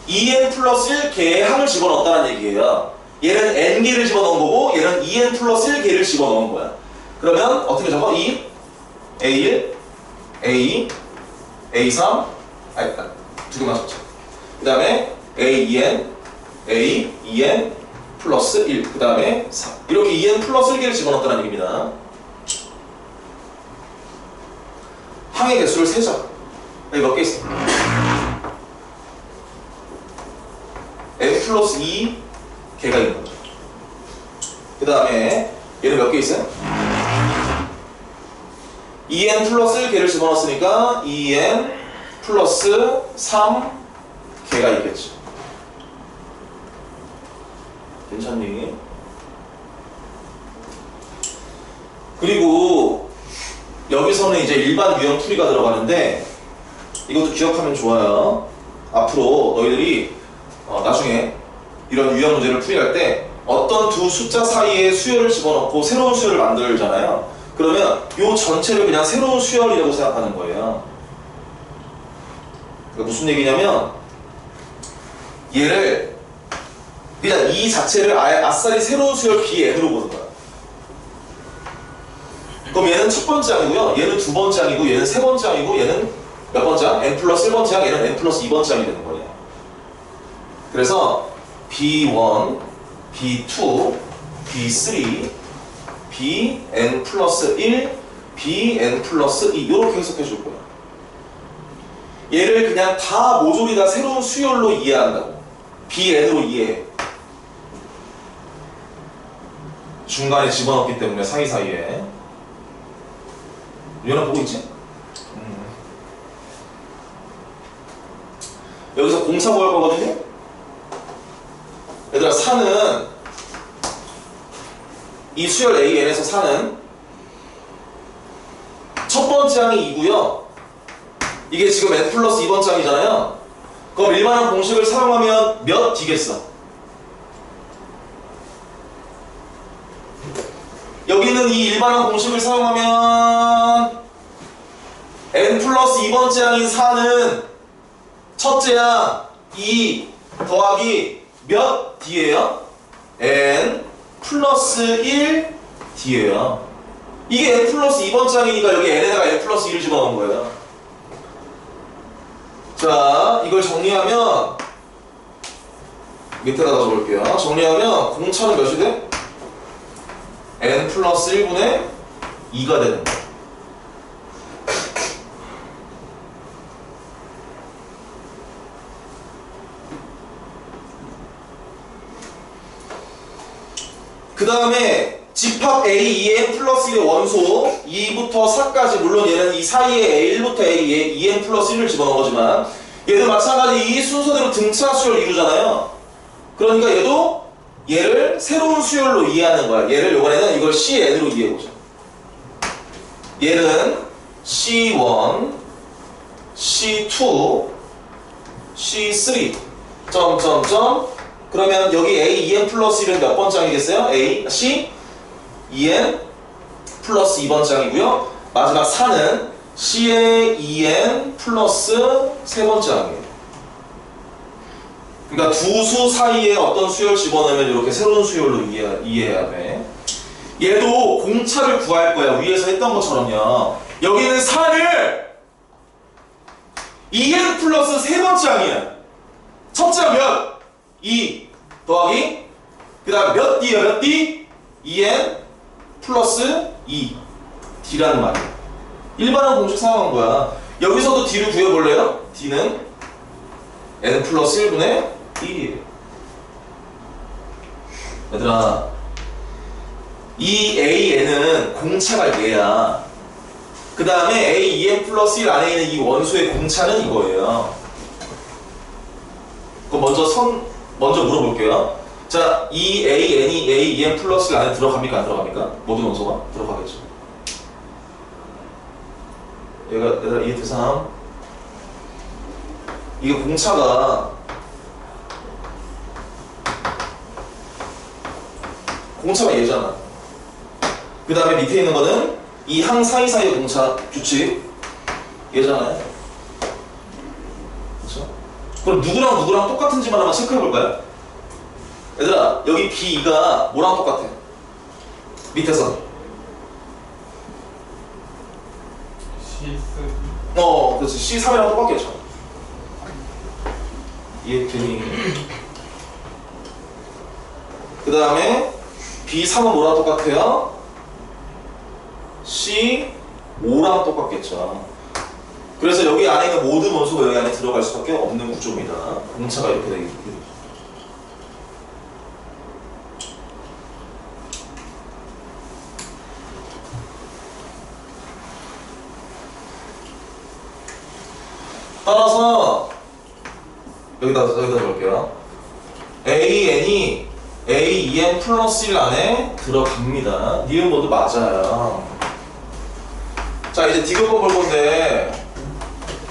EN 플러스 1개의 항을 집어넣었다는 얘기예요. 얘는 n개를 집어넣은 거고 얘는 EN 플러스 1개를 집어넣은 거야. 그러면 어떻게 적어? 2 A1 A2 A3 두 개만 적자. 그 다음에 AEN AEN 플러스 1 그 다음에 4 이렇게 EN 플러스 1개를 집어넣었다는 얘기입니다. 항의 개수를 세자. 여기 몇 개 있어? n 플러스 2개가 있는 거죠. 그 다음에 얘는 몇 개 있어요? 2n 플러스 1개를 집어넣었으니까 2n 플러스 3 걔가 있겠지. 괜찮니? 그리고 여기서는 이제 일반 유형 풀이가 들어가는데 이것도 기억하면 좋아요. 앞으로 너희들이 나중에 이런 유형 문제를 풀이할 때 어떤 두 숫자 사이에 수열을 집어넣고 새로운 수열을 만들잖아요. 그러면 이 전체를 그냥 새로운 수열이라고 생각하는 거예요. 그러니까 무슨 얘기냐면 얘를 그냥 이 자체를 아예 아싸리 새로운 수열 Bn으로 보는 거야. 그럼 얘는 첫 번째 항이고요. 얘는 두 번째 항이고 얘는 세 번째 항이고 얘는 몇 번째 항? n 플러스 1번째 항, 얘는 n 플러스 2번째 항이 되는 거예요. 그래서 B1, B2, B3, Bn 플러스 1, Bn 플러스 2 이렇게 해석해 줄 거야. 얘를 그냥 다 모조리 다 새로운 수열로 이해한다고. Bn으로 이해해. 중간에 집어넣기 때문에 사이사이에. 얘는 보고 있지? 여기서 공차 구할 거거든요? 얘들아, 4는 이 수열 AN에서 4는 첫 번째 항이 2고요. 이게 지금 n 플러스 2번째 항이잖아요. 그럼 일반항 공식을 사용하면 몇 D겠어? 여기는 이 일반항 공식을 사용하면 n 플러스 2번째 항인 4는 첫째 항 2 더하기 몇 D예요? n 플러스 1 D예요. 이게 n 플러스 2번째 항이니까 여기 n에다가 n 플러스 1을 집어넣은 거예요. 자, 이걸 정리하면 밑에다가 적을게요. 정리하면 공차는 몇이 돼? n 플러스 1분의 2가 되는 거예요. 그 다음에 집합 A, 2n 플러스 1의 원소 2부터 4까지, 물론 얘는 이 사이에 1부터 A에 2n 플러스 1을 집어넣은 거지만 얘도 마찬가지 이 순서대로 등차 수열 이루잖아요. 그러니까 얘도 얘를 새로운 수열로 이해하는 거야. 얘를 요번에는 이걸 Cn으로 이해해보자. 얘는 C1, C2, C3 점점점. 그러면 여기 A, 2n 플러스 1은 몇 번째 항이겠어요? A, C, 2n 플러스 2번째 항이고요. 마지막 4는 C의 2n 플러스 3번째 항이에요. 그러니까 두 수 사이에 어떤 수열 집어넣으면 이렇게 새로운 수열로 이해해야 돼. 얘도 공차를 구할 거야. 위에서 했던 것처럼요. 여기는 4를 2n 플러스 3번째 항이야. 첫째 항 몇? 2 더하기 그 다음 몇 D야? 몇 D? 2n 플러스 2 D라는 말이야. 일반항 공식 사용한 거야. 여기서도 D를 구해볼래요? D는 n 플러스 1분의 1이에요. 얘들아, 이 AN은 공차가 얘야. 그 다음에 A, 2n 플러스 1 안에 있는 이 원소의 공차는 이거예요. 그럼 먼저 물어볼게요. 자, 이 AN이 A, 2n 플러스 1 안에 들어갑니까? 안 들어갑니까? 모든 원소가? 들어가겠죠. 얘들아, 이해돼서? 이게 공차가 얘잖아. 그 다음에 밑에 있는 거는 이 항 사이사이의 공차 규칙 얘잖아요. 그렇죠? 그럼 누구랑 똑같은지만 한번 체크해 볼까요? 얘들아, 여기 B2가 뭐랑 똑같아? 밑에서 C3. 그렇지. C3이랑 똑같겠죠. 이해되니? 그 다음에 B3은 뭐랑 똑같아요? C5랑 똑같겠죠. 그래서 여기 안에 있는 모든 원소가 여기 안에 들어갈 수밖에 없는 구조입니다. 공차가 이렇게 되겠죠. 따라서 여기다 적을게요. AN이 AEN 플러스 1 안에 들어갑니다. 니은 모두 맞아요. 자, 이제 디귿번 볼 건데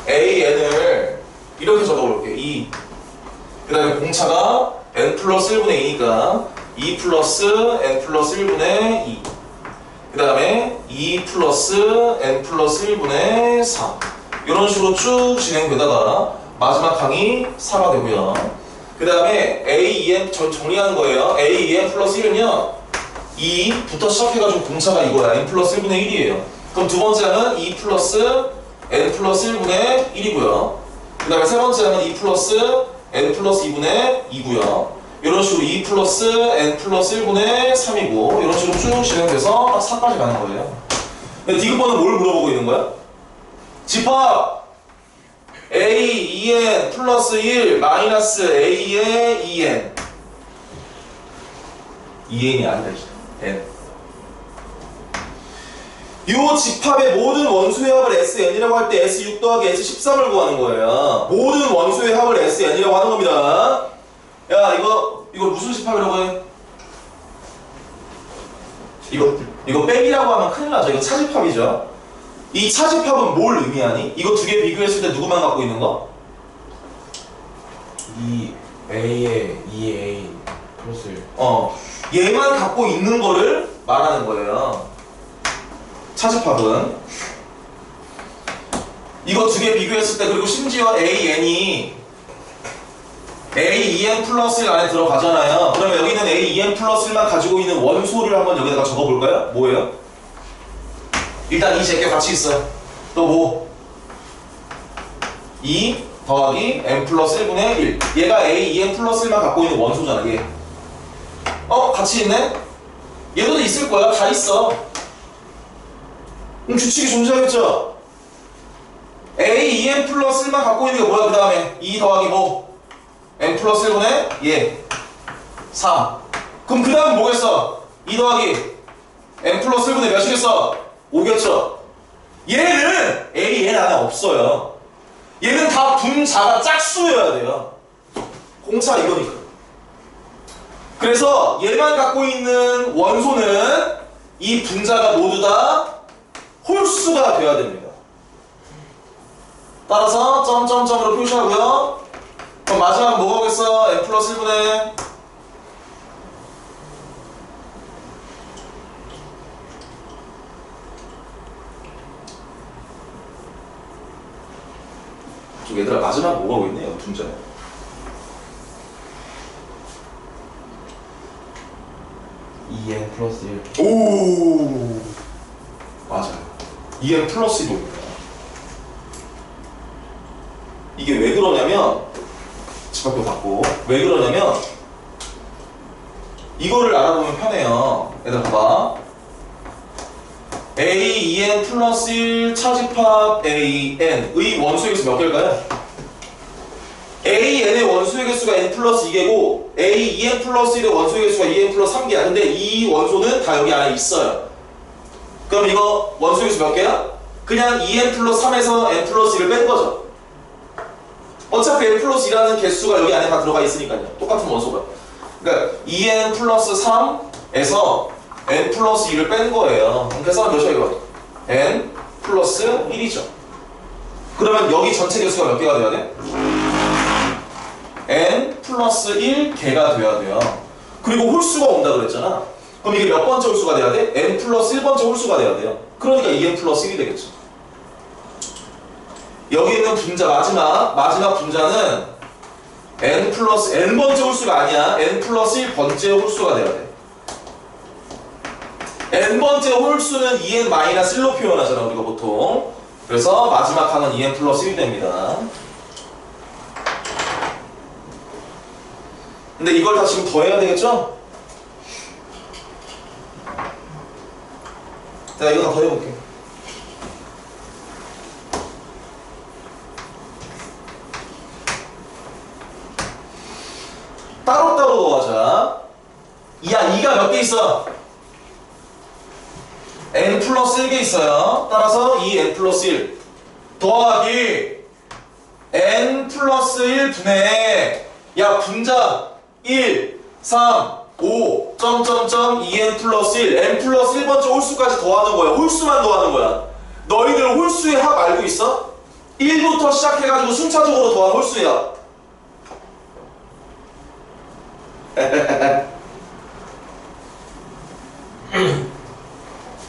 AN을 이렇게 적어볼게요. 2. 그 다음에 공차가 N 플러스 1분의 2니까 2 플러스 N 플러스 1분의 2. 그 다음에 2 플러스 N 플러스 1분의 3. 이런 식으로 쭉 진행되다가 마지막 항이 4가 되고요. 그 다음에 AEN 정리하는 거예요. AEN 플러스 1은요 2부터 시작해가지고 공차가 이거야. N 플러스 1분의 1이에요. 그럼 두 번째 항은 2 플러스 N 플러스 1분의 1이고요. 그 다음에 세 번째 항은 2 플러스 N 플러스 2분의 2고요. 이런 식으로 2 플러스 N 플러스 1분의 3이고 이런 식으로 쭉 진행돼서 딱 4까지 가는 거예요. 근데 디귿번은 뭘 물어보고 있는 거야? 집합 A, EN 플러스 1 마이너스 A의 EN. EN이 아니다, N. 요 집합의 모든 원소의 합을 SN이라고 할 때 S6 더하기 S13을 구하는 거예요. 모든 원소의 합을 SN이라고 하는 겁니다. 야, 이거 무슨 집합이라고 해? 이거 빼기라고 하면 큰일 나죠. 이거 차집합이죠. 이 차집합은 뭘 의미하니? 이거 두 개 비교했을 때 누구만 갖고 있는 거? 2A에 2A 플러스 1. 얘만 갖고 있는 거를 말하는 거예요. 차집합은 이거 두 개 비교했을 때 그리고 심지어 AN이 AEN 플러스 1 안에 들어가잖아요. 그러면 여기 있는 AEN 플러스 1만 가지고 있는 원소를 한번 여기다가 적어볼까요? 뭐예요? 일단 이 제껴 같이 있어요. 또 뭐? 2 더하기 n 플러스 1분의 1. 얘가 AEN 플러스 1만 갖고 있는 원소잖아, 얘. 같이 있네? 얘도 있을 거야. 다 있어. 그럼 규칙이 존재하겠죠? AEN 플러스 1만 갖고 있는 게 뭐야, 그 다음에? 2 더하기 뭐? n 플러스 1분의 얘. 3. 그럼 그 다음 뭐겠어? 2 더하기 n 플러스 1분의 몇이겠어? 5겠죠? 얘는 AN 안에 없어요. 얘는 다 분자가 짝수여야 돼요. 공차 이거니까. 그래서 얘만 갖고 있는 원소는 이 분자가 모두 다 홀수가 돼야 됩니다. 따라서 점점점으로 표시하고요. 그럼 마지막 뭐가 오겠어? n 플러스 1분의 얘들아 마지막 뭐가 오고 있네요, 분자에. EN 플러스 1. 오, 맞아요. 2n 플러스 1이 옵니다. 이게 왜 그러냐면, 집합도 받고, 왜 그러냐면, 이거를 알아보면 편해요. 얘들아 봐봐. AEN 플러스 1 차집합 AN의 원소의 개수 몇 개일까요? AN의 원소의 개수가 n 플러스 2개고 AEN 플러스 1의 원소의 개수가 2n 플러스 3개야. 근데 이 원소는 다 여기 안에 있어요. 그럼 이거 원소의 개수 몇 개야? 그냥 2n 플러스 3에서 n 플러스 1을 뺀 거죠. 어차피 n 플러스 2라는 개수가 여기 안에 다 들어가 있으니까요. 똑같은 원소가. 그러니까 2n 플러스 3에서 n 플러스 2를 뺀 거예요. 그럼 계산은 몇이야 이거? n 플러스 1이죠. 그러면 여기 전체 개수가 몇 개가 돼야 돼? n 플러스 1개가 돼야 돼요. 그리고 홀수가 온다 그랬잖아. 그럼 이게 몇 번째 홀수가 돼야 돼? n 플러스 1번째 홀수가 돼야 돼요. 그러니까 2n 플러스 1이 되겠죠. 여기 있는 분자 마지막 분자는 n 플러스 n번째 홀수가 아니야. n 플러스 1번째 홀수가 돼야 돼. n번째 홀수는 2n-1로 표현하잖아 우리가 보통. 그래서 마지막 항은 2n 플러스 1이 됩니다. 근데 이걸 다 지금 더해야 되겠죠? 자, 이거 다 더해볼게. 따로따로 더하자. 야, 2가 몇 개 있어? n 플러스 1개 있어요. 따라서 2n 플러스 1 더하기 n 플러스 1 분의 야 분자 1, 3, 5, 점점점 2n 플러스 1, n 플러스 1번째 홀수까지 더하는 거야. 홀수만 더하는 거야. 너희들 홀수의 합 알고 있어? 1부터 시작해가지고 순차적으로 더한 홀수야.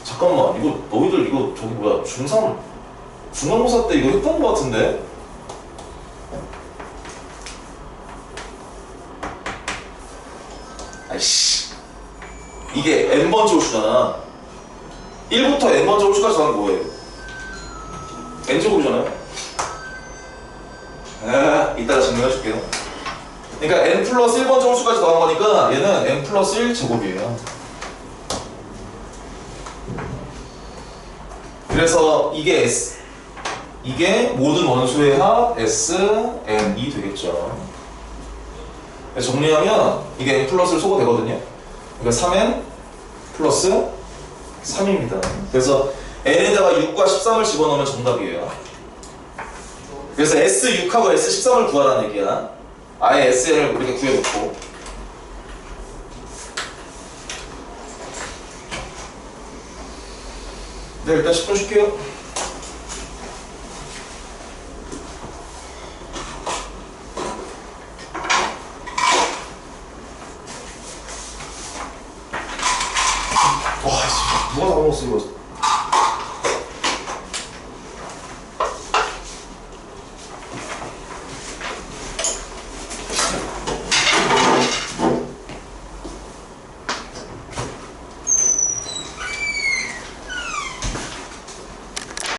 잠깐만, 이거 너희들 이거 저기 뭐야 중3 중간고사 때 이거 했던 거 같은데? 아이씨, 이게 n번째 홀수잖아. 1부터 n번째 홀수까지 더하는 뭐예요? n제곱이잖아요. 이따가 증명해줄게요. 그러니까 n 플러스 1번째 홀수까지 더한 거니까 얘는 n 플러스 1제곱이에요. 그래서 이게 S, 이게 모든 원소의 합 S, N이 되겠죠. 정리하면 이게 n 플러스를 쏘고 되거든요. 그러니까 3n 플러스 3입니다. 그래서 n에다가 6과 13을 집어넣으면 정답이에요. 그래서 S6하고 S13을 구하라는 얘기야. 아예 SN을 우리가 구해놓고. 네, 일단 10분 쉴게요. 와, 누가 다 먹었어 이거.